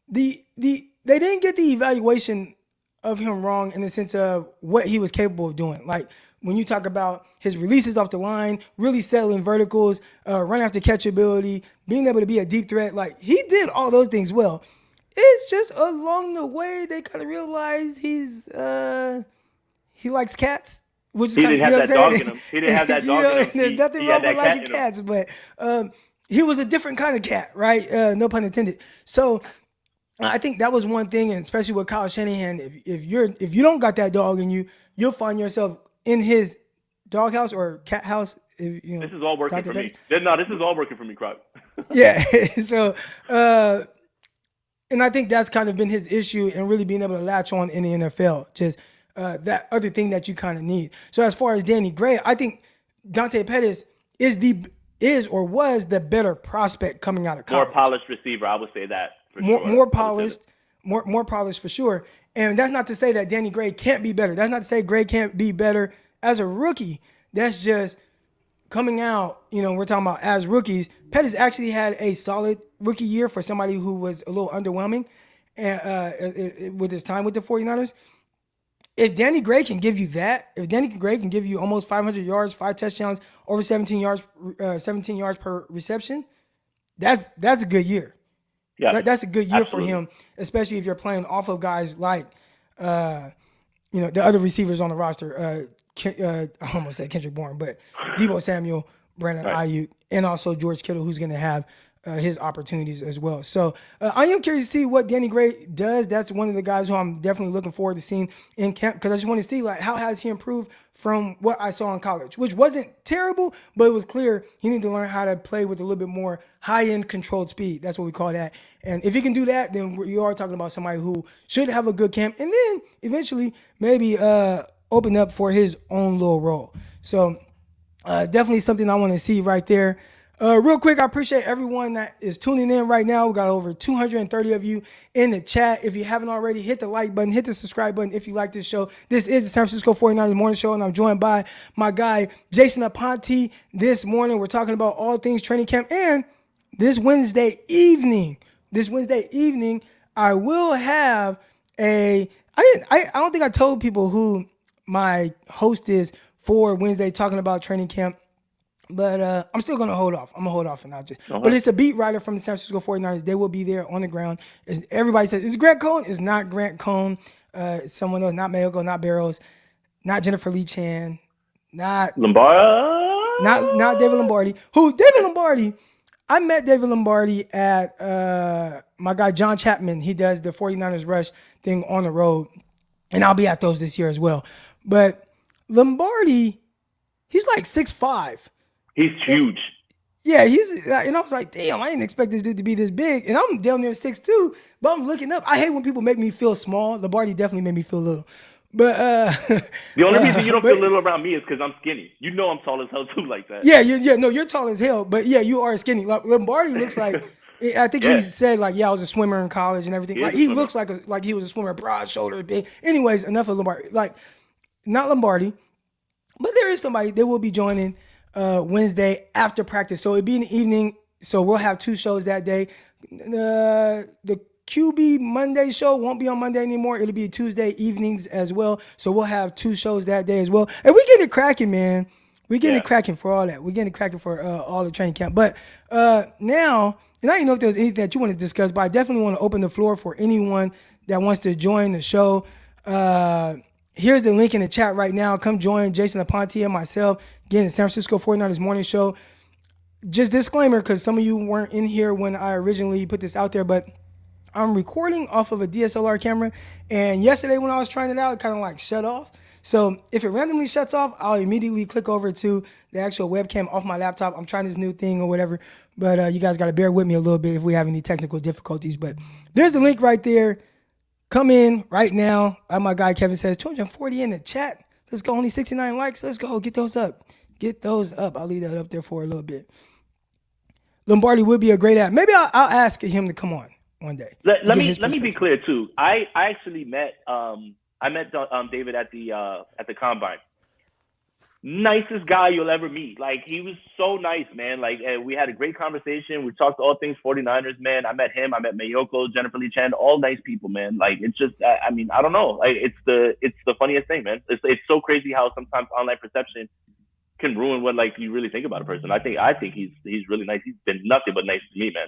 they didn't get the evaluation of him wrong in the sense of what he was capable of doing. Like when you talk about his releases off the line, really settling verticals, run after catch ability, being able to be a deep threat, like he did all those things well. It's just along the way they kind of realized he likes cats, which is he kind didn't of have that dog in him. He didn't have that dog in him. There's nothing wrong with liking cats, but he was a different kind of cat, right? No pun intended. So I think that was one thing, and especially with Kyle Shanahan, if you don't got that dog in you, you'll find yourself in his doghouse or cat house. This is all working for me. No, this is all working for me, Crock. Yeah. So. And I think that's kind of been his issue and really being able to latch on in the NFL, just that other thing that you kind of need. So as far as Danny Gray, I think Dante Pettis is or was the better prospect coming out of college. More polished receiver, I would say that. More polished, more polished for sure. And that's not to say that Danny Gray can't be better. That's not to say Gray can't be better as a rookie. That's just coming out, we're talking about as rookies. Pettis actually had a solid rookie year for somebody who was a little underwhelming with his time with the 49ers. If Danny Gray can give you that, if Danny Gray can give you almost 500 yards, 5 touchdowns, over 17 yards per reception, that's a good year. Yeah, that's a good year absolutely. for him, especially if you're playing off of guys like, the other receivers on the roster. I almost said Kendrick Bourne, but Deebo Samuel, Brandon Aiyuk, and also George Kittle, who's going to have his opportunities as well. So I am curious to see what Danny Gray does. That's one of the guys who I'm definitely looking forward to seeing in camp, because I just want to see how has he improved from what I saw in college, which wasn't terrible, but it was clear he needed to learn how to play with a little bit more high-end controlled speed. That's what we call that. And if he can do that, then you are talking about somebody who should have a good camp and then eventually maybe open up for his own little role. So definitely something I want to see right there. Real quick, I appreciate everyone that is tuning in right now. We got over 230 of you in the chat. If you haven't already, hit the like button, hit the subscribe button if you like this show. This is the San Francisco 49ers Morning Show, and I'm joined by my guy, Jason Aponte. This morning, we're talking about all things training camp. And this Wednesday evening, I will have I don't think I told people who my host is for Wednesday talking about training camp. But I'm still going to hold off. I'm going to hold off and not just. But it's a beat writer from the San Francisco 49ers. They will be there on the ground. Everybody says, is it Grant Cohn? It's not Grant Cohn. It's someone else, not Mayoko, not Barrows, not Jennifer Lee Chan, not Lombardi. Not David Lombardi. David Lombardi, I met David Lombardi at my guy John Chapman. He does the 49ers Rush thing on the road. And I'll be at those this year as well. But Lombardi, he's like 6'5". He's huge. Yeah, and I was like, damn, I didn't expect this dude to be this big. And I'm down there 6'2", but I'm looking up. I hate when people make me feel small. Lombardi definitely made me feel little. But the only reason you don't feel little around me is because I'm skinny. I'm tall as hell too, like that. Yeah, you're tall as hell. But yeah, you are skinny. Lombardi looks like, I think he said I was a swimmer in college and everything. He looks like he was a swimmer, broad shoulder, big. Anyways, enough of Lombardi. Not Lombardi, but there is somebody that will be joining Wednesday after practice. So it'll be in the evening. So we'll have 2 shows that day. The QB Monday show won't be on Monday anymore. It'll be Tuesday evenings as well. So we'll have 2 shows that day as well. And we get it cracking, man. We getting it cracking for all that. We're getting it cracking for all the training camp. But now, and I don't know if there's anything that you want to discuss, but I definitely want to open the floor for anyone that wants to join the show. Here's the link in the chat right now. Come join Jason Aponte and myself. Again, the San Francisco 49ers Morning Show. just disclaimer, because some of you weren't in here when I originally put this out there, but I'm recording off of a DSLR camera, and yesterday when I was trying it out, it kind of like shut off. So if it randomly shuts off, I'll immediately click over to the actual webcam off my laptop. I'm trying this new thing or whatever, but you guys got to bear with me a little bit if we have any technical difficulties. But there's the link right there. Come in right now. My guy Kevin says 240 in the chat. Let's go. Only 69 likes. Let's go. Get those up. Get those up. I'll leave that up there for a little bit. Lombardi would be a great app. Maybe I'll ask him to come on one day. Let me be clear too. I actually met David at the combine. Nicest guy you'll ever meet. Like, he was so nice, man. Like, we had a great conversation. We talked all things 49ers, man. I met him. I met Mayoko, Jennifer Lee Chan, all nice people, man. Like, it's just, I mean, I don't know. Like, it's the funniest thing, man. It's so crazy how sometimes online perception can ruin what, like, you really think about a person. I think he's really nice. He's been nothing but nice to me, man.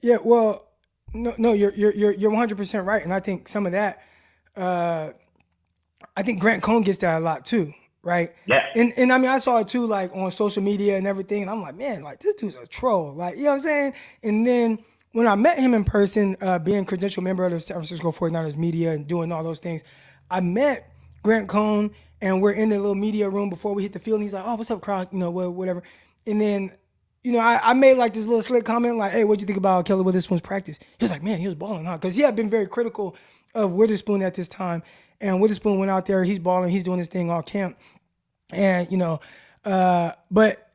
Yeah, well, no, you're 100% right, and I think some of that, I think Grant Cohn gets that a lot too, right? Yeah. And I mean, I saw it too, like on social media and everything, and I'm like, man, like this dude's a troll, like, you know what I'm saying? And then when I met him in person, being a credential member of the San Francisco 49ers media and doing all those things, I met Grant Cohn, and we're in the little media room before we hit the field, and he's like, oh, what's up, Crock? You know, whatever. And then, you know, I made like this little slick comment, like, hey, what'd you think about Keller Witherspoon's practice? He was like, man, he was balling, huh? Because he had been very critical of Witherspoon at this time. And Witherspoon went out there, he's balling, he's doing his thing all camp. And, you know, but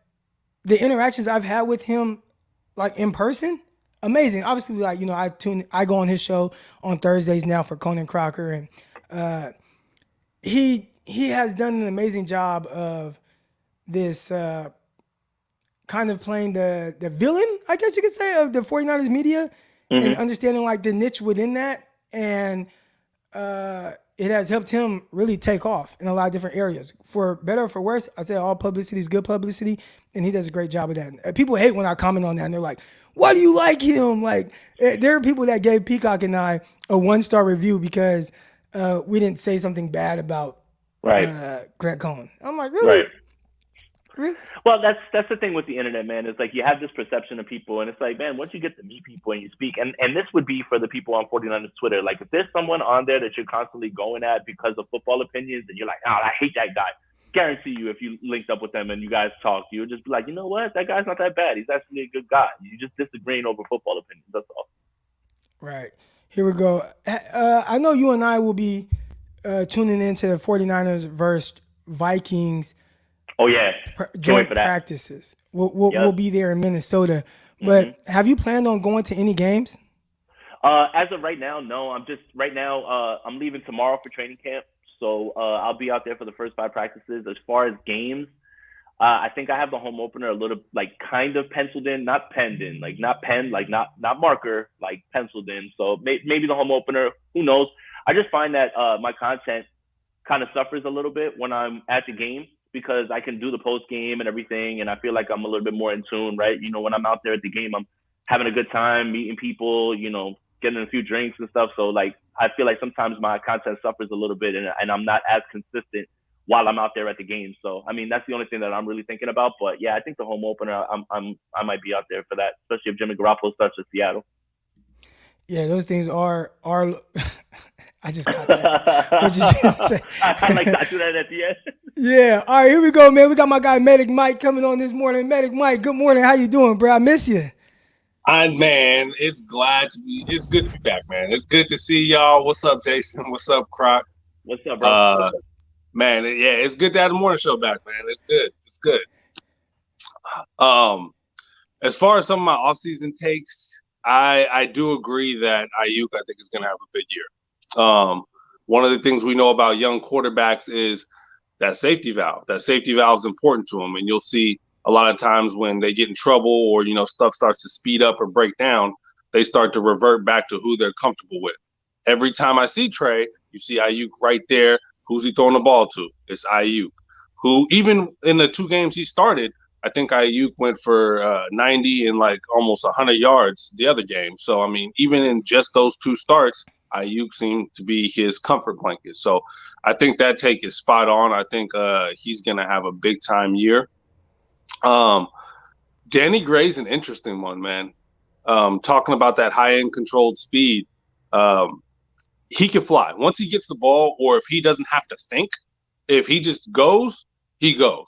the interactions I've had with him, like in person, amazing. Obviously, like, you know, I go on his show on Thursdays now for Conan Crocker. And he has done an amazing job of this kind of playing the villain, I guess you could say, of the 49ers media, and understanding like the niche within that. And it has helped him really take off in a lot of different areas. For better or for worse, I say all publicity is good publicity, and he does a great job of that. People hate when I comment on that, and they're like, why do you like him? Like, there are people that gave Peacock and I a 1-star review because we didn't say something bad about Grant Cohn. I'm like, really? Right. Really? Well, that's the thing with the internet, man. It's like you have this perception of people, and it's like, man, once you get to meet people and you speak, and this would be for the people on 49ers Twitter. Like, if there's someone on there that you're constantly going at because of football opinions, and you're like, oh, I hate that guy. Guarantee you, if you linked up with them and you guys talked, you would just be like, you know what? That guy's not that bad. He's actually a good guy. You just disagreeing over football opinions. That's all. Right. Here we go. I know you and I will be tuning into the 49ers versus Vikings. Oh, yeah. Joint practices. We'll be there in Minnesota. But have you planned on going to any games? As of right now, no. I'm leaving tomorrow for training camp. So I'll be out there for the first 5 practices. As far as games, I think I have the home opener a little, like, kind of penciled in, not penned in, like not penned, like not marker, like penciled in. So maybe the home opener, who knows? I just find that my content kind of suffers a little bit when I'm at the game, because I can do the post game and everything, and I feel like I'm a little bit more in tune, right? You know, when I'm out there at the game, I'm having a good time, meeting people, you know, getting a few drinks and stuff. So, like, I feel like sometimes my content suffers a little bit, and I'm not as consistent while I'm out there at the game. So, I mean, that's the only thing that I'm really thinking about. But yeah, I think the home opener, I might be out there for that, especially if Jimmy Garoppolo starts with Seattle. Yeah, those things are. I just caught that. What you just say? I like to do that at the end. Yeah. All right, here we go, man. We got my guy Medic Mike coming on this morning. Medic Mike, good morning. How you doing, bro? I miss you. Man, it's good to be back, man. It's good to see y'all. What's up, Jason? What's up, Crock? What's up, bro? Man, yeah, it's good to have the morning show back, man. It's good. It's good. As far as some of my offseason takes, I do agree that Aiyuk, I think, is going to have a big year. One of the things we know about young quarterbacks is that safety valve. That safety valve is important to them, and you'll see a lot of times when they get in trouble or, you know, stuff starts to speed up or break down, they start to revert back to who they're comfortable with. Every time I see Trey, you see Aiyuk right there. Who's he throwing the ball to? It's Aiyuk, who even in the 2 games he started, I think Aiyuk went for 90 and like almost 100 yards the other game. So, I mean, even in just those 2 starts, Aiyuk seemed to be his comfort blanket. So I think that take is spot on. I think he's going to have a big time year. Danny Gray's an interesting one, man. Talking about that high-end controlled speed, he can fly. Once he gets the ball, or if he doesn't have to think, if he just goes, he goes.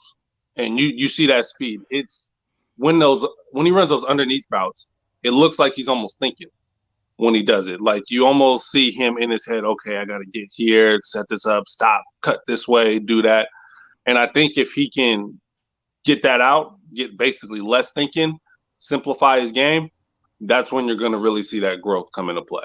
And you see that speed. It's when he runs those underneath routes, it looks like he's almost thinking when he does it. Like you almost see him in his head, okay, I got to get here, set this up, stop, cut this way, do that. And I think if he can get that out, get basically less thinking, simplify his game, that's when you're going to really see that growth come into play.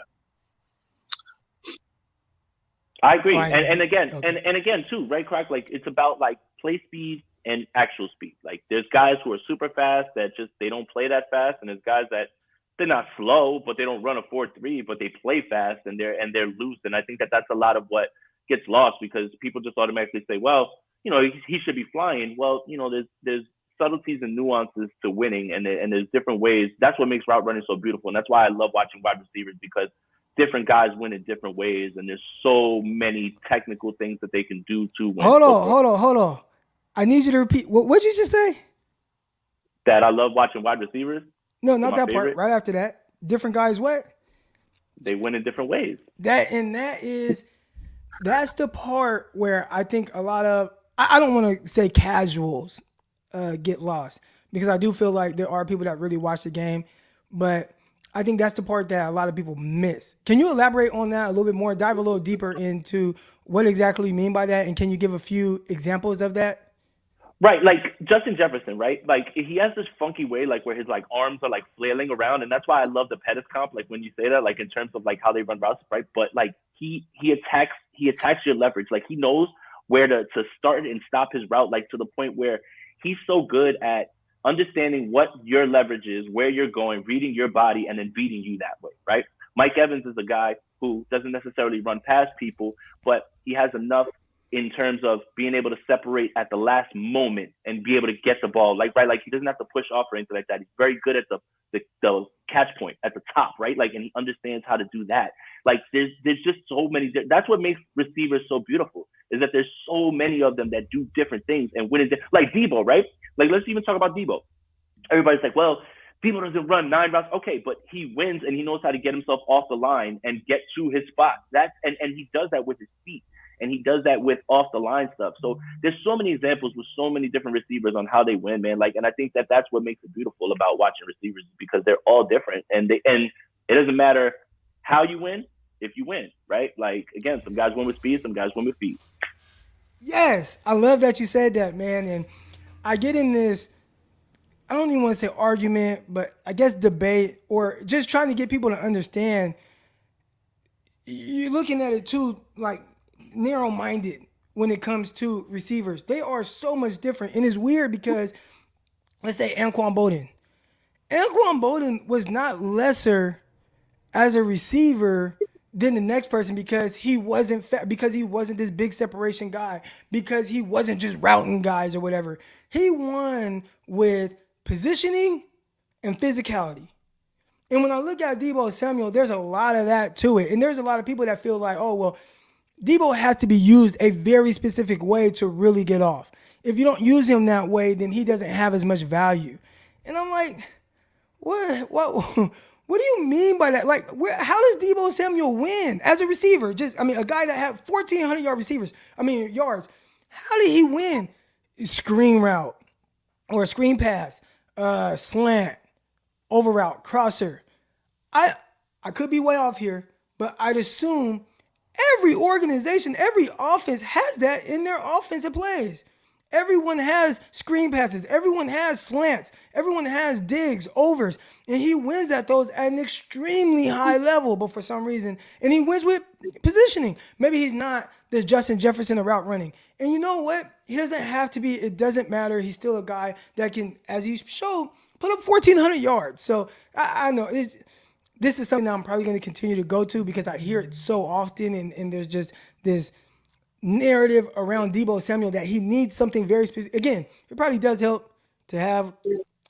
I agree. Right. And again, Okay. and again too, right, Crock? Like it's about like play speed and actual speed. Like there's guys who are super fast that just they don't play that fast, and there's guys that they're not slow, but they don't run a 4.3, but they play fast and they're loose. And I think that that's a lot of what gets lost because people just automatically say, well, he should be flying. Well, there's subtleties and nuances to winning, and there's different ways. That's what makes route running so beautiful, and that's why I love watching wide receivers because different guys win in different ways, and there's so many technical things that they can do to win. Hold on. I need you to repeat. What'd you just say? That I love watching wide receivers. No, not my that part. favorite. Right after that. Different guys what? They win in different ways. That's the part where I think a lot of, I don't want to say casuals get lost because I do feel like there are people that really watch the game, but I think that's the part that a lot of people miss. Can you elaborate on that a little bit more? Dive a little deeper into what exactly you mean by that, and can you give a few examples of that? Right, like Justin Jefferson, right? Like he has this funky way, like where his like arms are like flailing around, and that's why I love the Pettis comp. Like when you say that, like in terms of like how they run routes, right? But like he attacks your leverage. Like he knows where to start and stop his route, like to the point where he's so good at understanding what your leverage is, where you're going, reading your body, and then beating you that way, right? Mike Evans is a guy who doesn't necessarily run past people, but he has enough in terms of being able to separate at the last moment and be able to get the ball, like he doesn't have to push off or anything like that. He's very good at the catch point at the top, right? Like, and he understands how to do that. Like, there's just so many. That's what makes receivers so beautiful, is that there's so many of them that do different things and win it. Like Deebo, right? Like, let's even talk about Deebo. Everybody's like, well, Deebo doesn't run 9 routes. Okay, but he wins and he knows how to get himself off the line and get to his spot. And he does that with his feet. And he does that with off the line stuff. So there's so many examples with so many different receivers on how they win, man. Like, and I think that that's what makes it beautiful about watching receivers, because they're all different, and it doesn't matter how you win if you win, right? Like, again, some guys win with speed, some guys win with feet. Yes, I love that you said that, man. And I get in this, I don't even want to say argument, but I guess debate, or just trying to get people to understand. You're looking at it too, like, narrow-minded when it comes to receivers. They are so much different, and it's weird because let's say Anquan Boldin was not lesser as a receiver than the next person because he wasn't because he wasn't this big separation guy, because he wasn't just routing guys or whatever. He won with positioning and physicality. And when I look at Deebo Samuel, there's a lot of that to it. And there's a lot of people that feel like, oh, well, Deebo has to be used a very specific way to really get off. If you don't use him that way, then he doesn't have as much value. And I'm like, what do you mean by that? Like, how does Deebo Samuel win as a receiver? A guy that had 1,400 yards. How did he win? Screen route or screen pass, slant, over route, crosser. I could be way off here, but I'd assume every organization, every offense has that in their offensive plays. Everyone has screen passes. Everyone has slants. Everyone has digs, overs. And he wins at those at an extremely high level, but for some reason, and he wins with positioning. Maybe he's not the Justin Jefferson of route running. And you know what? He doesn't have to be. It doesn't matter. He's still a guy that can, as you showed, put up 1,400 yards. So I know this is something that I'm probably going to continue to go to because I hear it so often, and there's just this narrative around Deebo Samuel that he needs something very specific. Again, it probably does help to have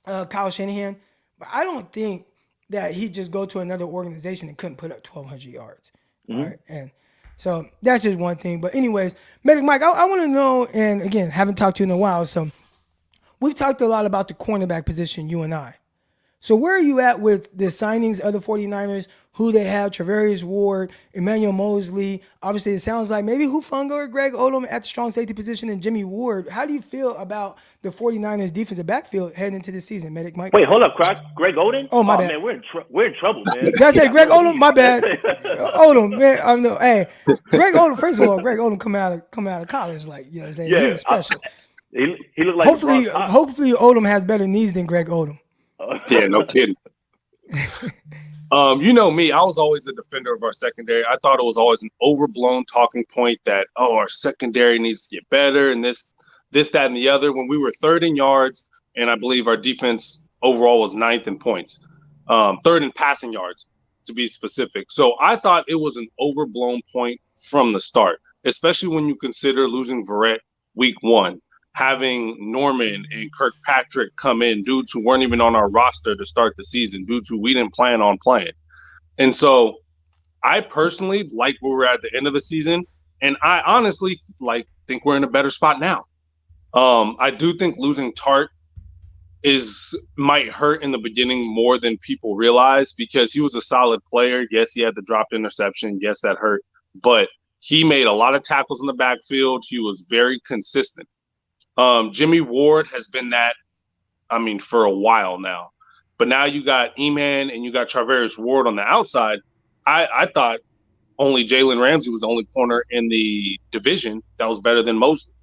Kyle Shanahan, but I don't think that he'd just go to another organization and couldn't put up 1,200 yards. Mm-hmm. All right? And so that's just one thing. But anyways, Medic Mike, I want to know, and again, haven't talked to you in a while, so we've talked a lot about the cornerback position, you and I. So where are you at with the signings of the 49ers, who they have, Travarius Ward, Emmanuel Mosley? Obviously, it sounds like maybe Hufanga or Greg Odom at the strong safety position and Jimmy Ward. How do you feel about the 49ers defensive backfield heading into the season, Medic Mike? Wait, hold up, Crock. Greg Oden? Oh, my bad. Man, we're in trouble, man. Did I say Greg Odom? My bad. Odom, man. Hey, Greg Odom, first of all, Greg Odom come out of college, like, you know what I'm saying? Yeah, He was special. He looked like Hopefully Odom has better knees than Greg Odom. Yeah, no kidding. You know me, I was always a defender of our secondary. I thought it was always an overblown talking point that, our secondary needs to get better and this, that, and the other. When we were third in yards, and I believe our defense overall was ninth in points, third in passing yards, to be specific. So I thought it was an overblown point from the start, especially when you consider losing Verrett week 1. Having Norman and Kirkpatrick come in, dudes who weren't even on our roster to start the season, dudes who we didn't plan on playing. And so I personally like where we're at the end of the season, and I honestly think we're in a better spot now. I do think losing Tart might hurt in the beginning more than people realize, because he was a solid player. Yes, he had the dropped interception. Yes, that hurt. But he made a lot of tackles in the backfield. He was very consistent. Jimmy Ward has been that, for a while now. But now you got E-Man and you got Travarius Ward on the outside. I thought only Jalen Ramsey was the only corner in the division that was better than Mosley.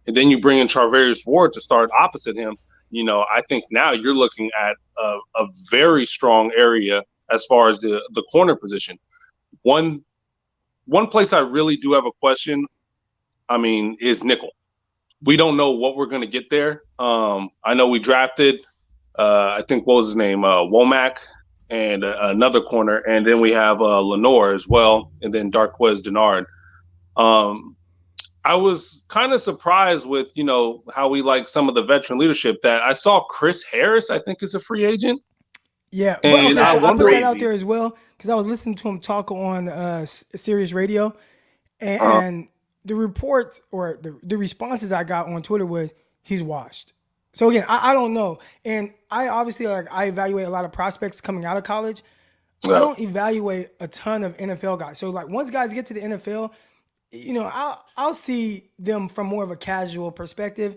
And then you bring in Travarius Ward to start opposite him. I think now you're looking at a very strong area as far as the corner position. One place I really do have a question, is nickel. We don't know what we're going to get there. I know we drafted, I think, what was his name? Womack and another corner. And then we have Lenore as well. And then Darquez Denard. I was kind of surprised with, how we like some of the veteran leadership that I saw. Chris Harris, I think, is a free agent. Yeah. And I put that out there as well, because I was listening to him talk on Sirius Radio. And the reports or the responses I got on Twitter was he's washed. So again, I don't know. And I obviously I evaluate a lot of prospects coming out of college. I don't evaluate a ton of NFL guys. So once guys get to the NFL, I'll see them from more of a casual perspective.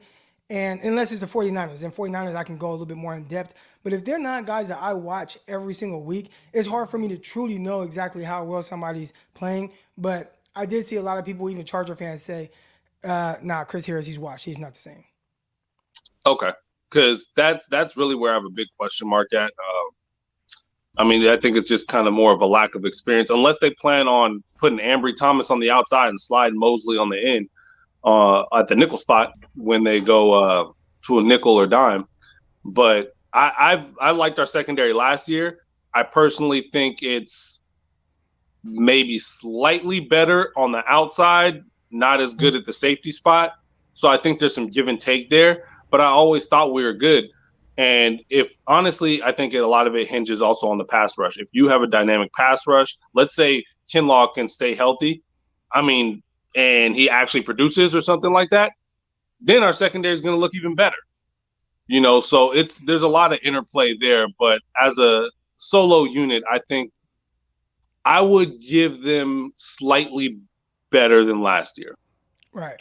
And unless it's the 49ers, and 49ers I can go a little bit more in depth. But if they're not guys that I watch every single week, it's hard for me to truly know exactly how well somebody's playing. But I did see a lot of people, even Charger fans, say, Chris Harris, he's washed. He's not the same. Okay. Because that's really where I have a big question mark at. I think it's just kind of more of a lack of experience, unless they plan on putting Ambry Thomas on the outside and sliding Mosley on the end at the nickel spot when they go to a nickel or dime. But I liked our secondary last year. I personally think it's maybe slightly better on the outside, not as good at the safety spot. So I think there's some give and take there, but I always thought we were good. And I think a lot of it hinges also on the pass rush. If you have a dynamic pass rush, let's say Kinlaw can stay healthy, and he actually produces or something like that, then our secondary is going to look even better. So there's a lot of interplay there, but as a solo unit, I think I would give them slightly better than last year. Right.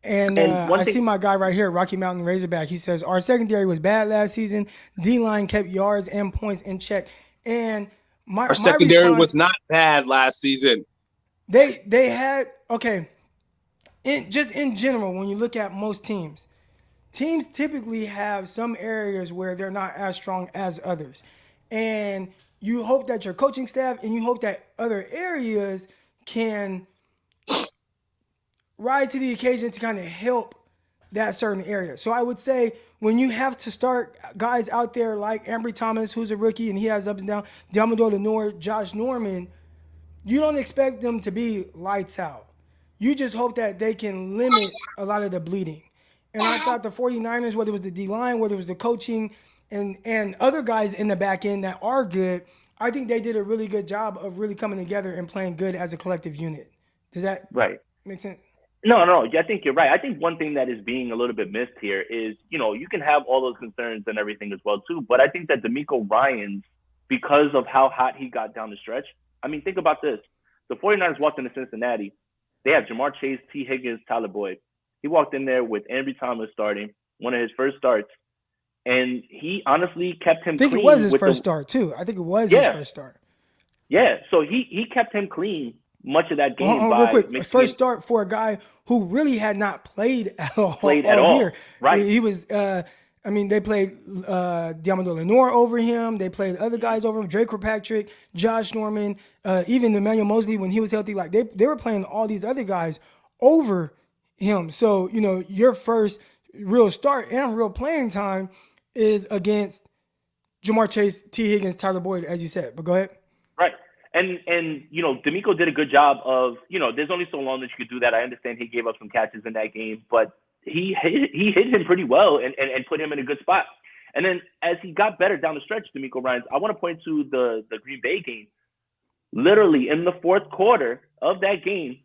And I see my guy right here, Rocky Mountain Razorback. He says, our secondary was bad last season. D-line kept yards and points in check. And our secondary was not bad last season. They had, okay, in general, when you look at most teams typically have some areas where they're not as strong as others. And you hope that your coaching staff and you hope that other areas can rise to the occasion to kind of help that certain area. So I would say when you have to start guys out there like Ambry Thomas, who's a rookie and he has ups and downs, Diamador Lenore, Josh Norman, you don't expect them to be lights out. You just hope that they can limit a lot of the bleeding. And I thought the 49ers, whether it was the D-line, whether it was the coaching, and other guys in the back end that are good, I think they did a really good job of really coming together and playing good as a collective unit. Does that make sense? No, I think you're right. I think one thing that is being a little bit missed here is, you can have all those concerns and everything as well too, but I think that DeMeco Ryans, because of how hot he got down the stretch, I mean, think about this. The 49ers walked into Cincinnati. They have Jamar Chase, T. Higgins, Tyler Boyd. He walked in there with Ambry Thomas starting, one of his first starts, and he honestly kept him clean. I think it was his first start too. I think it was his first start. Yeah, so he kept him clean much of that game. Real quick, first start for a guy who really had not played at all year. Right. He was, they played Diamador Lenore over him. They played other guys over him, Drake Kirkpatrick, Josh Norman, even Emmanuel Mosley when he was healthy. Like they were playing all these other guys over him. So, your first real start and real playing time is against Jamar Chase, T. Higgins, Tyler Boyd, as you said. But go ahead. Right. And DeMeco did a good job of, there's only so long that you could do that. I understand he gave up some catches in that game, but he hit him pretty well and put him in a good spot. And then as he got better down the stretch, DeMeco Ryans, I want to point to the Green Bay game. Literally in the fourth quarter of that game,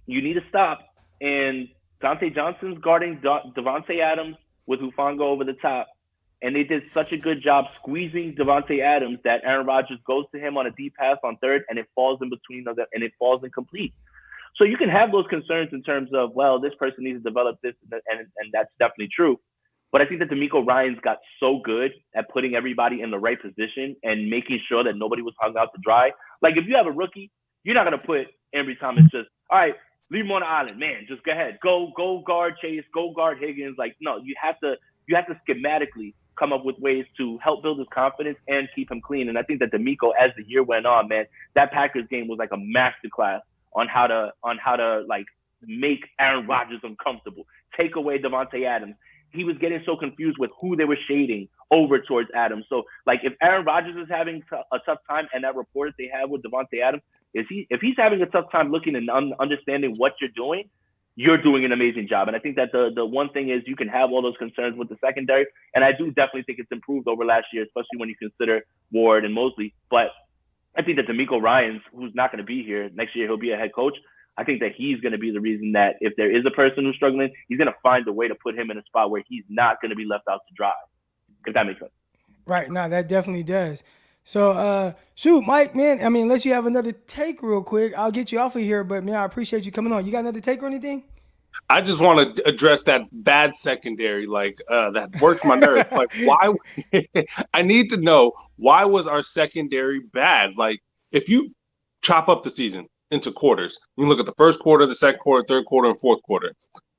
you need to stop. And Dante Johnson's guarding Devontae Adams with Hufanga over the top. And they did such a good job squeezing Devontae Adams that Aaron Rodgers goes to him on a deep pass on third, and it falls in between them, and it falls incomplete. So you can have those concerns in terms of, well, this person needs to develop this, and that's definitely true. But I think that DeMeco Ryans got so good at putting everybody in the right position and making sure that nobody was hung out to dry. Like, if you have a rookie, you're not going to put Ambry Thomas just, all right, leave him on the island. Man, just go ahead. Go guard Chase. Go guard Higgins. Like, no, you have to schematically come up with ways to help build his confidence and keep him clean. And I think that DeMeco, as the year went on, man, that Packers game was like a masterclass on how to like make Aaron Rodgers uncomfortable, take away Devontae Adams. He was getting so confused with who they were shading over towards Adams. So, like, if Aaron Rodgers is having a tough time, and that report that they have with Devontae Adams, if he's having a tough time looking and understanding what you're doing an amazing job. And I think that the one thing is you can have all those concerns with the secondary, and I do definitely think it's improved over last year, especially when you consider Ward and Mosley. But I think that DeMeco Ryans, who's not going to be here next year, he'll be a head coach. I think that he's going to be the reason that if there is a person who's struggling, he's going to find a way to put him in a spot where he's not going to be left out to dry, if that makes sense. Right. No, that definitely does. So, shoot, Mike, man, I mean, unless you have another take real quick, I'll get you off of here. But, man, I appreciate you coming on. You got another take or anything? I just want to address that bad secondary, that works my nerves. Like, why? I need to know, why was our secondary bad? Like, if you chop up the season into quarters, you look at the first quarter, the second quarter, third quarter, and fourth quarter,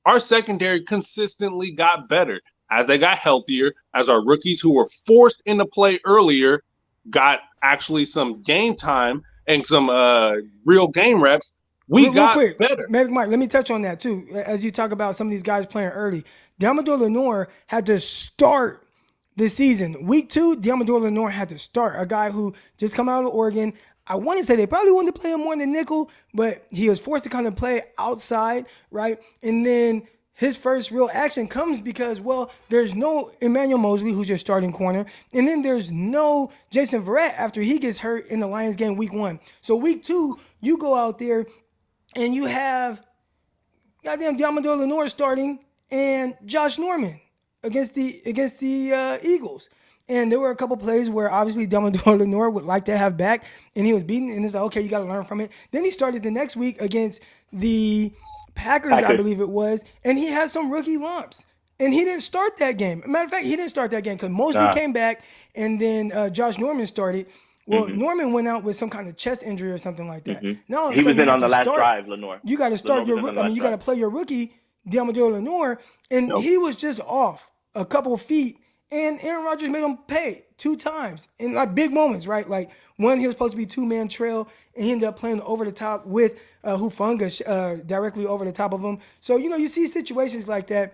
our secondary consistently got better as they got healthier, as our rookies who were forced into play earlier got actually some game time and some real game reps. We got better. Mike, let me touch on that too. As you talk about some of these guys playing early, Diamador Lenore had to start the season. Week 2, Diamador Lenore had to start. A guy who just come out of Oregon. I want to say they probably wanted to play him more than nickel, but he was forced to kind of play outside, right? And then his first real action comes because, well, there's no Emmanuel Mosley, who's your starting corner, and then there's no Jason Verrett after he gets hurt in the Lions game week 1. So week 2, you go out there and you have goddamn Diamador Lenore starting and Josh Norman against the Eagles. And there were a couple plays where obviously Diamador Lenore would like to have back, and he was beaten, and it's like, okay, you got to learn from it. Then he started the next week against the Packers, I believe it was, and he had some rookie lumps. And he didn't start that game. Matter of fact, he didn't start that game because Mosley came back, and then Josh Norman started. Well, Norman went out with some kind of chest injury or something like that. Now he was in on the last drive, Lenore. You got to start you got to play your rookie, Diamador Lenore, and he was just off a couple of feet. And Aaron Rodgers made him pay 2 times in like big moments, right? Like one, he was supposed to be 2-man trail, and he ended up playing over the top with Hufanga directly over the top of him. So, you see situations like that,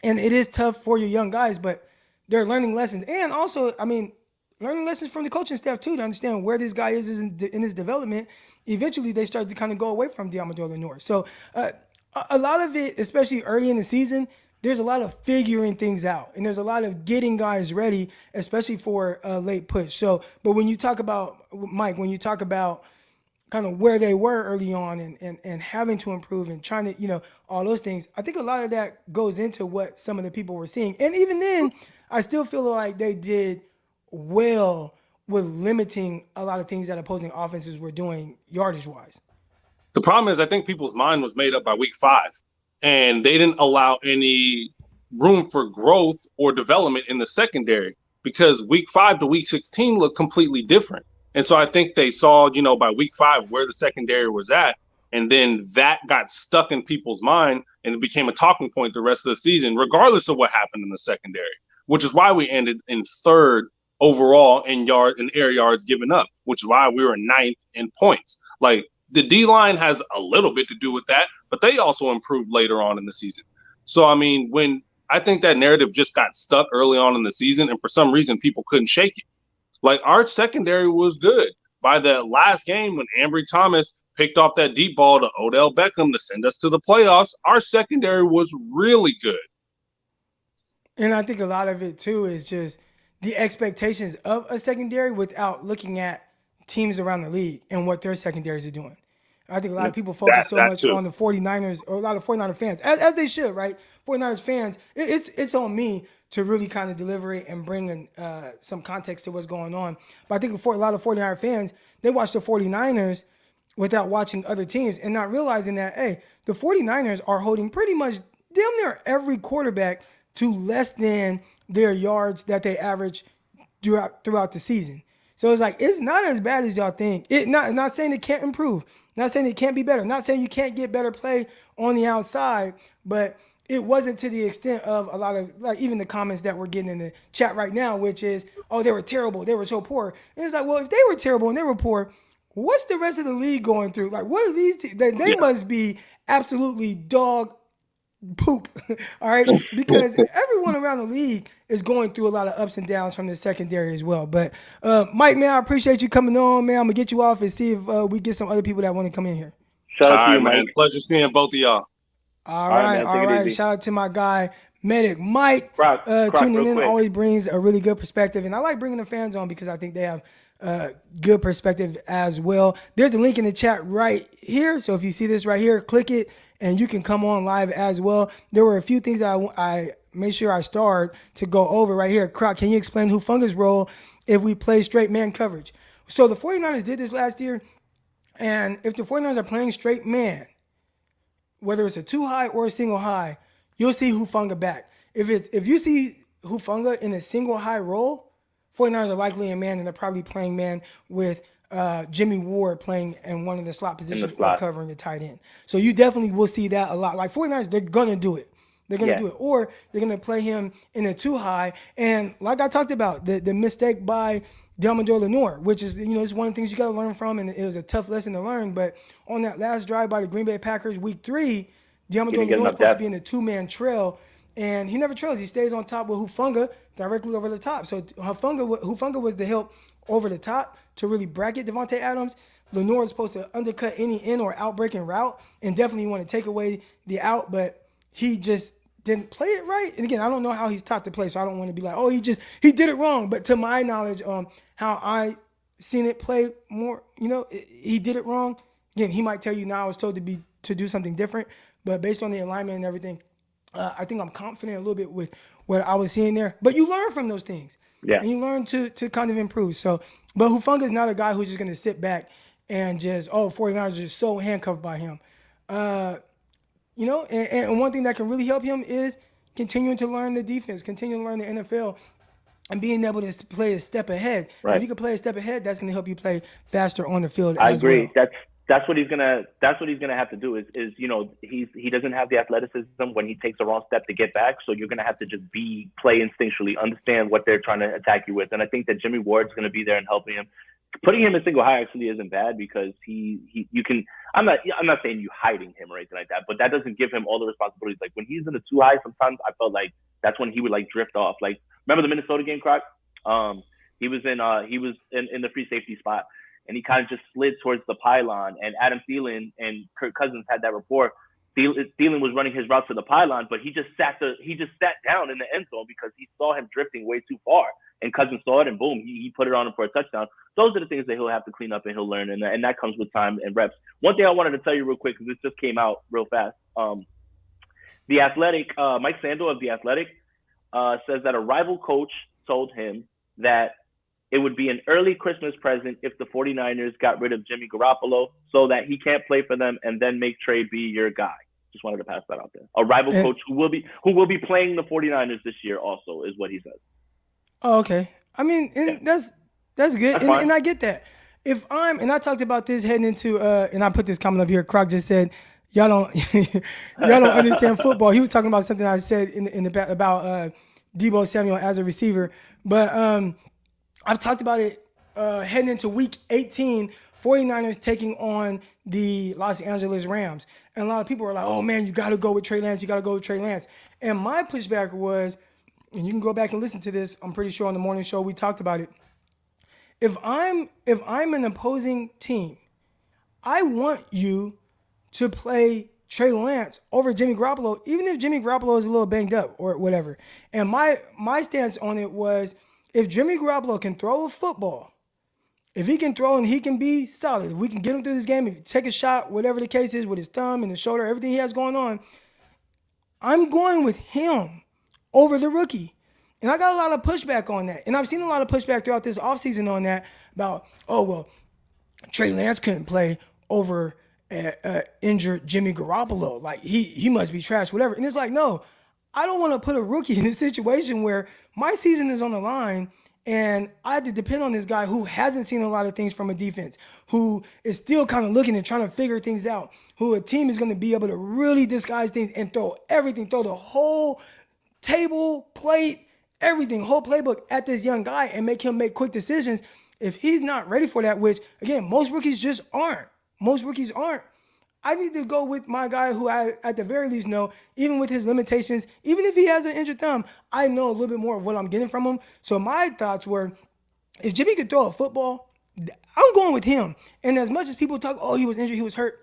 and it is tough for your young guys, but they're learning lessons. And also, I mean, learning lessons from the coaching staff too to understand where this guy is in his development. Eventually, they start to kind of go away from Diamador Lenore. So a lot of it, especially early in the season, there's a lot of figuring things out, and there's a lot of getting guys ready, especially for a late push. So, but when you talk about, Mike, when you talk about kind of where they were early on and having to improve and trying to, all those things. I think a lot of that goes into what some of the people were seeing. And even then, I still feel like they did well with limiting a lot of things that opposing offenses were doing yardage wise. The problem is I think people's mind was made up by week 5, and they didn't allow any room for growth or development in the secondary because week 5 to week 16 looked completely different. And so I think they saw, by week 5 where the secondary was at, and then that got stuck in people's mind and it became a talking point the rest of the season, regardless of what happened in the secondary, which is why we ended in 3rd overall in air yards given up, which is why we were 9th in points. Like, the D-line has a little bit to do with that, but they also improved later on in the season. So, I mean, when I think that narrative just got stuck early on in the season, and for some reason people couldn't shake it. Like, our secondary was good. By the last game when Ambry Thomas picked off that deep ball to Odell Beckham to send us to the playoffs, our secondary was really good. And I think a lot of it, too, is just the expectations of a secondary without looking at teams around the league and what their secondaries are doing. I think a lot of people focus so much on the 49ers, or a lot of 49er fans, as they should, right? 49ers fans, it's on me to really kind of deliver it and bring in some context to what's going on. But I think for a lot of 49er fans, they watch the 49ers without watching other teams and not realizing that, hey, the 49ers are holding pretty much damn near every quarterback to less than their yards that they average throughout the season. So it's like, it's not as bad as y'all think. Not saying it can't improve. Not saying it can't be better. Not saying you can't get better play on the outside, but it wasn't to the extent of a lot of, like, even the comments that we're getting in the chat right now, which is, oh, they were terrible. They were so poor. And it's like, well, if they were terrible and they were poor, what's the rest of the league going through? Like, what are these they must be absolutely dog poop, all right? Because everyone around the league is going through a lot of ups and downs from the secondary as well. But, Mike, man, I appreciate you coming on, man. I'm going to get you off and see if we get some other people that want to come in here. Shout out to you, man. Mike. Pleasure seeing both of y'all. All right. Shout out to my guy, Medic Mike. Crock, tuning in quick. always brings a really good perspective. And I like bringing the fans on because I think they have good perspective as well. There's the link in the chat right here. So if you see this right here, click it and you can come on live as well. There were a few things that I made sure I starred to go over right here. Crock, can you explain Hufanga's role if we play straight man coverage? So the 49ers did this last year. And if the 49ers are playing straight man, whether it's a 2-high or a single high, you'll see Hufanga back. If you see Hufanga in a single high role, 49ers are likely in man, and they're probably playing man with Jimmy Ward playing in one of the slot positions or covering the tight end. So you definitely will see that a lot. Like 49ers, they're going to do it. They're going to do it. Or they're going to play him in a 2-high. And like I talked about, the mistake by Deommodore Lenoir, which is, it's one of the things you got to learn from, and it was a tough lesson to learn. But on that last drive by the Green Bay Packers, week 3, Deommodore Lenoir is supposed to be in a 2-man trail, and he never trails. He stays on top with Hufanga directly over the top. So Hufanga was the help over the top to really bracket Devontae Adams. Lenoir is supposed to undercut any in or out breaking route, and definitely want to take away the out, but he just didn't play it right. And again, I don't know how he's taught to play, so I don't want to be like, oh, he did it wrong. But to my knowledge, how I seen it play more, he did it wrong. Again, he might tell you now I was told to do something different, but based on the alignment and everything, I think I'm confident a little bit with what I was seeing there. But you learn from those things. Yeah. And you learn to kind of improve. So, but Hufanga is not a guy who's just going to sit back and just, 49ers are just so handcuffed by him. And one thing that can really help him is continuing to learn the defense, continuing to learn the NFL, and being able to play a step ahead. Right. If you can play a step ahead, that's going to help you play faster on the field. I agree. Well. That's what he's gonna have to do. Is he doesn't have the athleticism when he takes a wrong step to get back. So you're gonna have to just play instinctually, understand what they're trying to attack you with. And I think that Jimmy Ward's gonna be there and helping him. Putting him in single high actually isn't bad because you can. I'm not saying you hiding him or anything like that, but that doesn't give him all the responsibilities. Like when he's in the 2 high, sometimes I felt like that's when he would like drift off. Like remember the Minnesota game, Crock? He was in the free safety spot, and he kind of just slid towards the pylon. And Adam Thielen and Kirk Cousins had that rapport. Thielen was running his route to the pylon, but he just sat down in the end zone because he saw him drifting way too far. And Cousins saw it, and boom, he put it on him for a touchdown. Those are the things that he'll have to clean up and he'll learn, and that comes with time and reps. One thing I wanted to tell you real quick, because this just came out real fast. The Athletic, Mike Sando of The Athletic, says that a rival coach told him that it would be an early Christmas present if the 49ers got rid of Jimmy Garoppolo so that he can't play for them and then make Trey be your guy. Just wanted to pass that out there. A rival coach who will be playing the 49ers this year also is what he says. Oh, okay. I mean, that's good, and I get that. And I talked about this heading into, and I put this comment up here. Crock just said, y'all don't understand football. He was talking about something I said in the back about Deebo Samuel as a receiver, but I've talked about it heading into week 18. 49ers taking on the Los Angeles Rams. And a lot of people are like, oh, man, you got to go with Trey Lance. You got to go with Trey Lance. And my pushback was, and you can go back and listen to this, I'm pretty sure on the morning show we talked about it. If I'm an opposing team, I want you to play Trey Lance over Jimmy Garoppolo, even if Jimmy Garoppolo is a little banged up or whatever. And my stance on it was, if Jimmy Garoppolo can throw a football, if he can throw and he can be solid, if we can get him through this game, if he take a shot, whatever the case is with his thumb and his shoulder, everything he has going on, I'm going with him over the rookie. And I got a lot of pushback on that. And I've seen a lot of pushback throughout this offseason on that about, oh, well, Trey Lance couldn't play over injured Jimmy Garoppolo. Like, he must be trash, whatever. And it's like, no, I don't want to put a rookie in a situation where my season is on the line and I have to depend on this guy who hasn't seen a lot of things from a defense, who is still kind of looking and trying to figure things out, who a team is going to be able to really disguise things and throw the whole table, plate, everything, whole playbook at this young guy and make him make quick decisions. If he's not ready for that, which, again, most rookies just aren't. Most rookies aren't. I need to go with my guy who I, at the very least, know, even with his limitations, even if he has an injured thumb, I know a little bit more of what I'm getting from him. So my thoughts were, if Jimmy could throw a football, I'm going with him. And as much as people talk, oh, he was injured, he was hurt.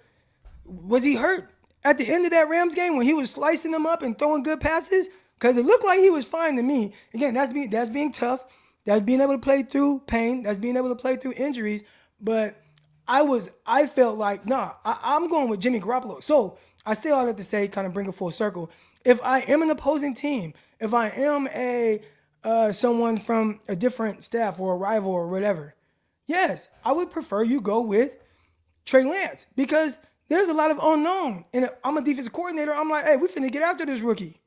Was he hurt at the end of that Rams game when he was slicing them up and throwing good passes? Because it looked like he was fine to me. Again, that's being tough. That's being able to play through pain. That's being able to play through injuries. But I felt like, I'm going with Jimmy Garoppolo. So I say all that to say, kind of bring it full circle. If I am an opposing team, if I am someone from a different staff or a rival or whatever, yes, I would prefer you go with Trey Lance because there's a lot of unknown. And if I'm a defensive coordinator, I'm like, hey, we finna get after this rookie.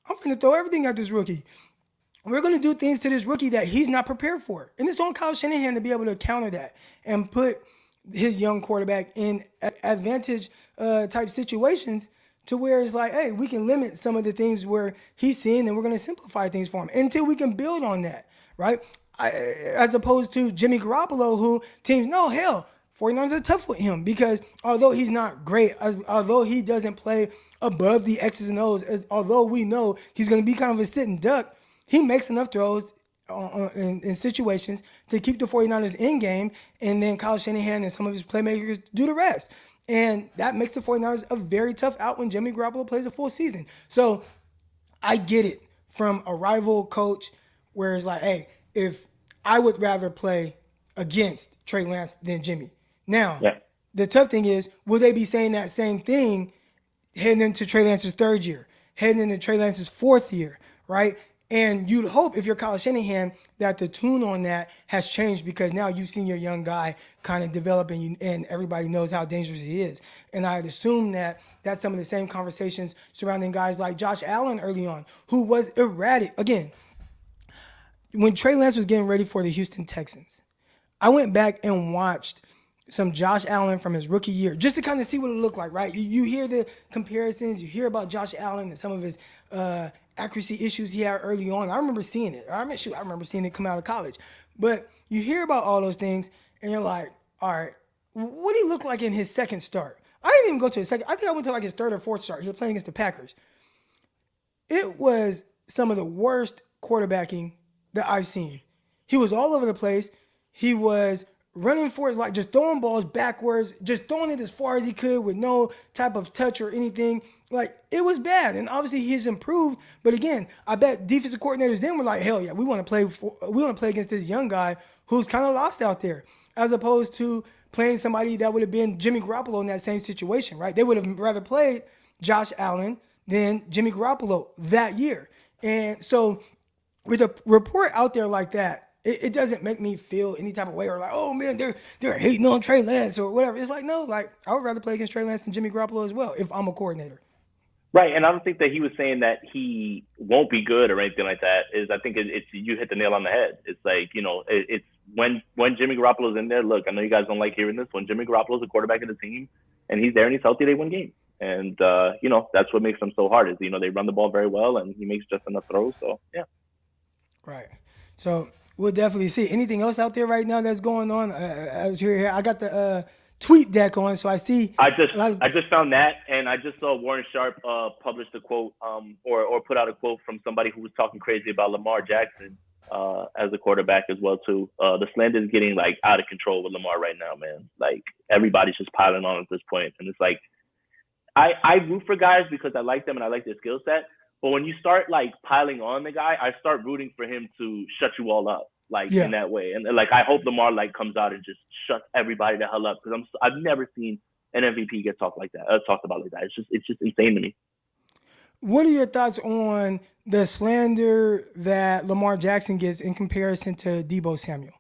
I'm finna throw everything at this rookie. We're going to do things to this rookie that he's not prepared for. And it's on Kyle Shanahan to be able to counter that and put his young quarterback in advantage type situations to where it's like, hey, we can limit some of the things where he's seeing and we're going to simplify things for him until we can build on that, right? As opposed to Jimmy Garoppolo, who teams know, hell, 49ers are tough with him because although he's not great, although he doesn't play above the X's and O's, although we know he's going to be kind of a sitting duck, he makes enough throws in situations to keep the 49ers in game, and then Kyle Shanahan and some of his playmakers do the rest. And that makes the 49ers a very tough out when Jimmy Garoppolo plays a full season. So I get it from a rival coach where it's like, hey, if I would rather play against Trey Lance than Jimmy. Now, The tough thing is, will they be saying that same thing heading into Trey Lance's third year, heading into Trey Lance's fourth year, right? And you'd hope if you're Kyle Shanahan that the tune on that has changed because now you've seen your young guy kind of developing and everybody knows how dangerous he is. And I'd assume that that's some of the same conversations surrounding guys like Josh Allen early on, who was erratic. Again, when Trey Lance was getting ready for the Houston Texans, I went back and watched some Josh Allen from his rookie year just to kind of see what it looked like, right? You hear the comparisons, you hear about Josh Allen and some of his accuracy issues he had early on. I remember seeing it. I remember seeing it come out of college. But you hear about all those things, and you're like, all right, what did he look like in his second start? I didn't even go to his second. I think I went to like his third or fourth start. He was playing against the Packers. It was some of the worst quarterbacking that I've seen. He was all over the place. He was running for it, like just throwing balls backwards, just throwing it as far as he could with no type of touch or anything. Like, it was bad, and obviously he's improved. But again, I bet defensive coordinators then were like, hell yeah, we want to play against this young guy who's kind of lost out there, as opposed to playing somebody that would have been Jimmy Garoppolo in that same situation, right? They would have rather played Josh Allen than Jimmy Garoppolo that year. And so with a report out there like that, it doesn't make me feel any type of way or like, oh man, they're hating on Trey Lance or whatever. It's like, no, like I would rather play against Trey Lance than Jimmy Garoppolo as well if I'm a coordinator. Right, and I don't think that he was saying that he won't be good or anything like that. I think it's you hit the nail on the head. It's like, it's when Jimmy Garoppolo's in there. Look, I know you guys don't like hearing this. When Jimmy Garoppolo's the quarterback of the team and he's there and he's healthy, they win games. And that's what makes them so hard is they run the ball very well and he makes just enough throws. So yeah. Right. So we'll definitely see. Anything else out there right now that's going on as you're here? I got the tweet deck on, so I see. I just found that, and I just saw Warren Sharp published a quote, or put out a quote from somebody who was talking crazy about Lamar Jackson as a quarterback as well too. The slander is getting like out of control with Lamar right now, man. Like everybody's just piling on at this point, and it's like I root for guys because I like them and I like their skill set. But when you start like piling on the guy, I start rooting for him to shut you all up. In that way. And like, I hope Lamar like comes out and just shuts everybody the hell up. Cause I've never seen an MVP get talked about like that. It's just insane to me. What are your thoughts on the slander that Lamar Jackson gets in comparison to Deebo Samuel?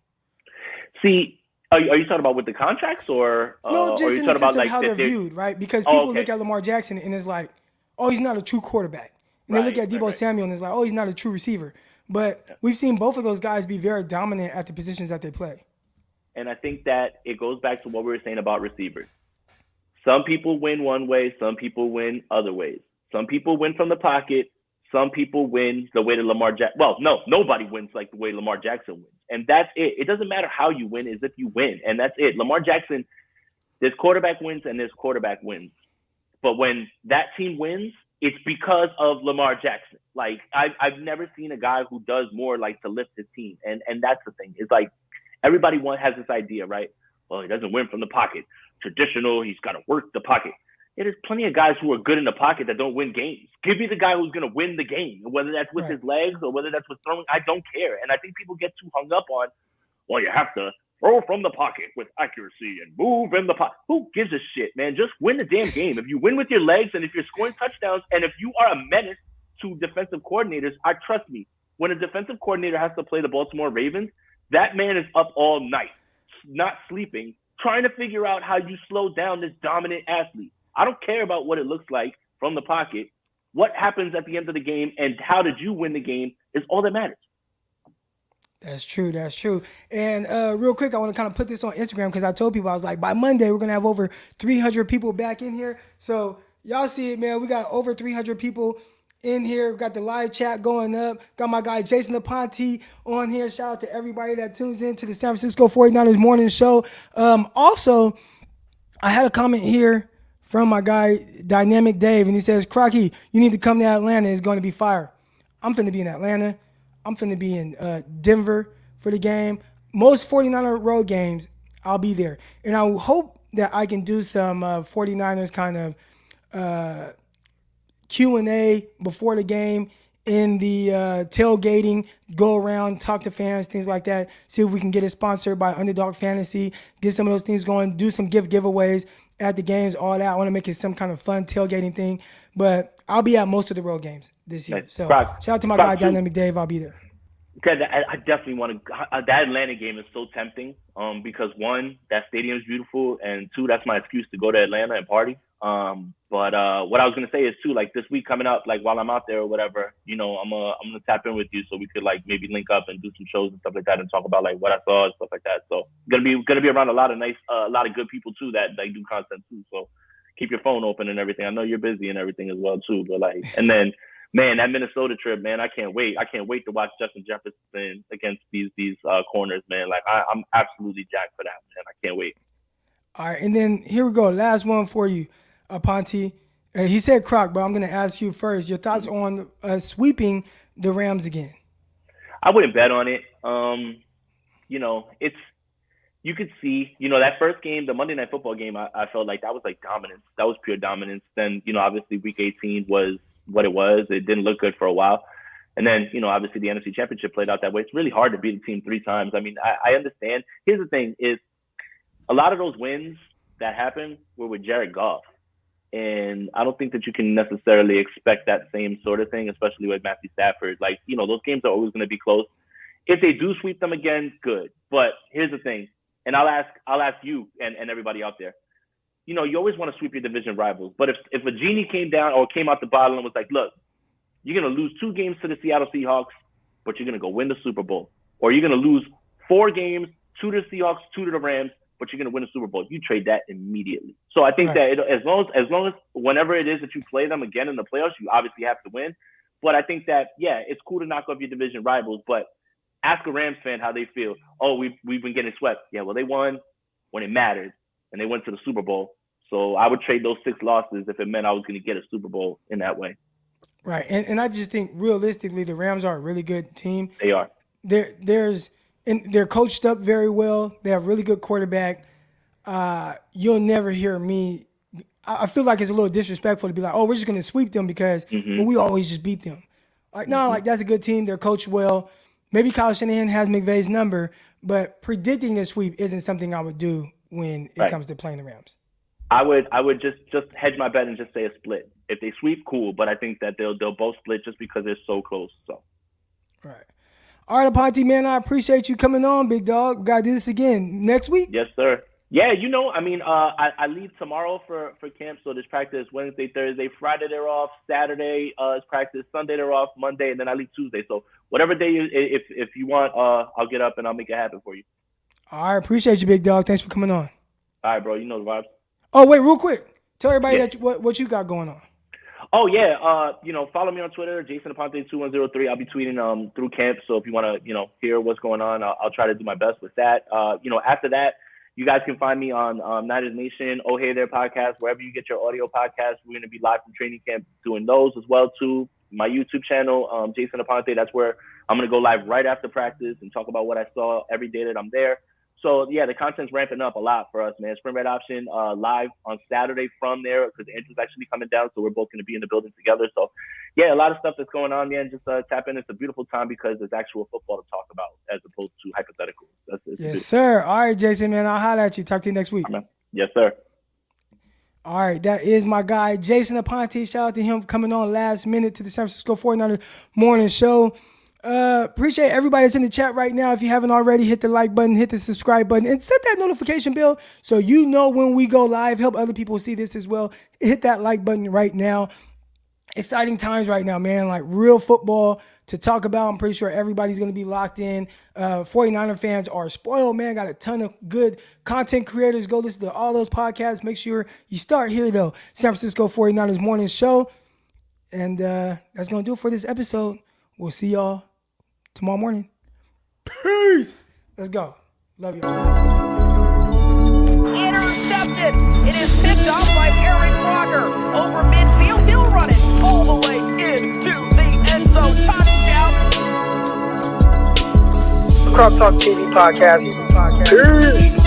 See, are you talking about with the contracts or no, just or are you in the talking sense about of how they're viewed, right? Because people look at Lamar Jackson and it's like, oh, he's not a true quarterback. And they look at Deebo Samuel and it's like, oh, he's not a true receiver. But we've seen both of those guys be very dominant at the positions that they play. And I think that it goes back to what we were saying about receivers. Some people win one way, some people win other ways. Some people win from the pocket. Some people win the way that Lamar Jackson. Well, no, nobody wins like the way Lamar Jackson wins. And that's it. It doesn't matter how you win, it's if you win. And that's it. Lamar Jackson, there's quarterback wins and there's quarterback wins. But when that team wins, it's because of Lamar Jackson. Like I've never seen a guy who does more like to lift his team. And that's the thing. It's like everybody has this idea, right? Well, he doesn't win from the pocket. Traditional, he's got to work the pocket. Yeah, there's plenty of guys who are good in the pocket that don't win games. Give me the guy who's going to win the game. Whether that's with his legs or whether that's with throwing, I don't care. And I think people get too hung up on, well, you have to throw from the pocket with accuracy and move in the pocket. Who gives a shit, man? Just win the damn game. If you win with your legs and if you're scoring touchdowns and if you are a menace to defensive coordinators, trust me, when a defensive coordinator has to play the Baltimore Ravens, that man is up all night, not sleeping, trying to figure out how you slow down this dominant athlete. I don't care about what it looks like from the pocket. What happens at the end of the game and how did you win the game is all that matters. That's true. That's true. And real quick, I want to kind of put this on Instagram because I told people, I was like, by Monday, we're going to have over 300 people back in here. So y'all see it, man. We got over 300 people in here. We got the live chat going up. Got my guy Jason Aponte on here. Shout out to everybody that tunes in to the San Francisco 49ers morning show. Also, I had a comment here from my guy Dynamic Dave, and he says, Crocky, you need to come to Atlanta. It's going to be fire. I'm finna be in Atlanta. I'm finna be in Denver for the game. Most 49er road games, I'll be there. And I hope that I can do some 49ers kind of Q&A before the game in the tailgating, go around, talk to fans, things like that. See if we can get it sponsored by Underdog Fantasy, get some of those things going, do some giveaways at the games, all that. I want to make it some kind of fun tailgating thing. But I'll be at most of the road games this year. So shout out to my guy, Dynamic Dave. I'll be there. Okay, I definitely want to. That Atlanta game is so tempting because, one, that stadium is beautiful, and two, that's my excuse to go to Atlanta and party. But what I was going to say is, too, like this week coming up, like while I'm out there or whatever, I'm going to tap in with you so we could like maybe link up and do some shows and stuff like that and talk about like what I saw and stuff like that. So gonna be around a lot of good people, too, that like do content, too. So keep your phone open and everything. I know you're busy and everything as well too, but like, and then, man, that Minnesota trip, man, I can't wait. I can't wait to watch Justin Jefferson against these corners, man. Like I'm absolutely jacked for that, man. I can't wait. All right, and then here we go. Last one for you, Aponte. He said Crock, but I'm going to ask you first. Your thoughts on sweeping the Rams again? I wouldn't bet on it. you could see, that first game, the Monday Night Football game, I felt like that was like dominance. That was pure dominance. Then, obviously week 18 was what it was. It didn't look good for a while. And then, obviously the NFC Championship played out that way. It's really hard to beat a team 3 times. I mean, I understand. Here's the thing is a lot of those wins that happened were with Jared Goff. And I don't think that you can necessarily expect that same sort of thing, especially with Matthew Stafford. Like, those games are always going to be close. If they do sweep them again, good. But here's the thing. And I'll ask you and everybody out there. You always want to sweep your division rivals. But if a genie came down or came out the bottle and was like, look, you're going to lose 2 games to the Seattle Seahawks, but you're going to go win the Super Bowl. Or you're going to lose 4 games, 2 to the Seahawks, 2 to the Rams, but you're going to win the Super Bowl. You trade that immediately. So I think that as long as whenever it is that you play them again in the playoffs, you obviously have to win. But I think that, it's cool to knock off your division rivals, but ask a Rams fan how they feel. Oh, we've been getting swept. Yeah, well, they won when it mattered, and they went to the Super Bowl. So I would trade those 6 losses if it meant I was going to get a Super Bowl in that way. Right, and I just think realistically, the Rams are a really good team. They are. They're coached up very well. They have a really good quarterback. You'll never hear me. I feel like it's a little disrespectful to be like, oh, we're just going to sweep them because we always just beat them. Like, no, like that's a good team. They're coached well. Maybe Kyle Shanahan has McVay's number, but predicting a sweep isn't something I would do when it comes to playing the Rams. I would just hedge my bet and just say a split. If they sweep, cool, but I think that they'll both split just because they're so close. So, right. All right, Aponte, man, I appreciate you coming on, big dog. We gotta do this again next week. Yes, sir. Yeah, I leave tomorrow for camp, so there's practice Wednesday, Thursday, Friday they're off, Saturday is practice, Sunday they're off, Monday, and then I leave Tuesday. So whatever day if you want, I'll get up and I'll make it happen for you. All right, appreciate you, big dog. Thanks for coming on. All right, bro. You know the vibes. Oh, wait, real quick. Tell everybody that what you got going on. Oh, yeah. Follow me on Twitter, Jason Aponte 2103. I'll be tweeting through camp. So if you want to, hear what's going on, I'll try to do my best with that. After that, you guys can find me on Niners Nation, Oh Hey There podcast, wherever you get your audio podcasts. We're going to be live from training camp doing those as well, too. My YouTube channel, Jason Aponte, that's where I'm going to go live right after practice and talk about what I saw every day that I'm there. So, yeah, the content's ramping up a lot for us, man. Spring Red Option live on Saturday from there because Andrew's actually coming down, so we're both going to be in the building together. So, yeah, a lot of stuff that's going on, man. Just tap in. It's a beautiful time because there's actual football to talk about as opposed to hypotheticals. Yes, sir. All right, Jason, man. I'll holler at you. Talk to you next week. Yes, sir. All right, that is my guy, Jason Aponte. Shout out to him for coming on last minute to the San Francisco 49ers morning show. Appreciate everybody that's in the chat right now. If you haven't already, hit the like button, hit the subscribe button, and set that notification bell so you know when we go live. Help other people see this as well. Hit that like button right now. Exciting times right now, man. Like real football to talk about. I'm pretty sure everybody's going to be locked in. 49er fans are spoiled, man. Got a ton of good content creators. Go listen to all those podcasts. Make sure you start here, though. San Francisco 49ers morning show. And that's going to do it for this episode. We'll see y'all tomorrow morning. Peace. Let's go. Love y'all. Intercepted. It is picked off by Aaron Crocker. Over midfield, he'll run it all the way into the end zone. Touchdown. Crock Talk TV podcast. Peace.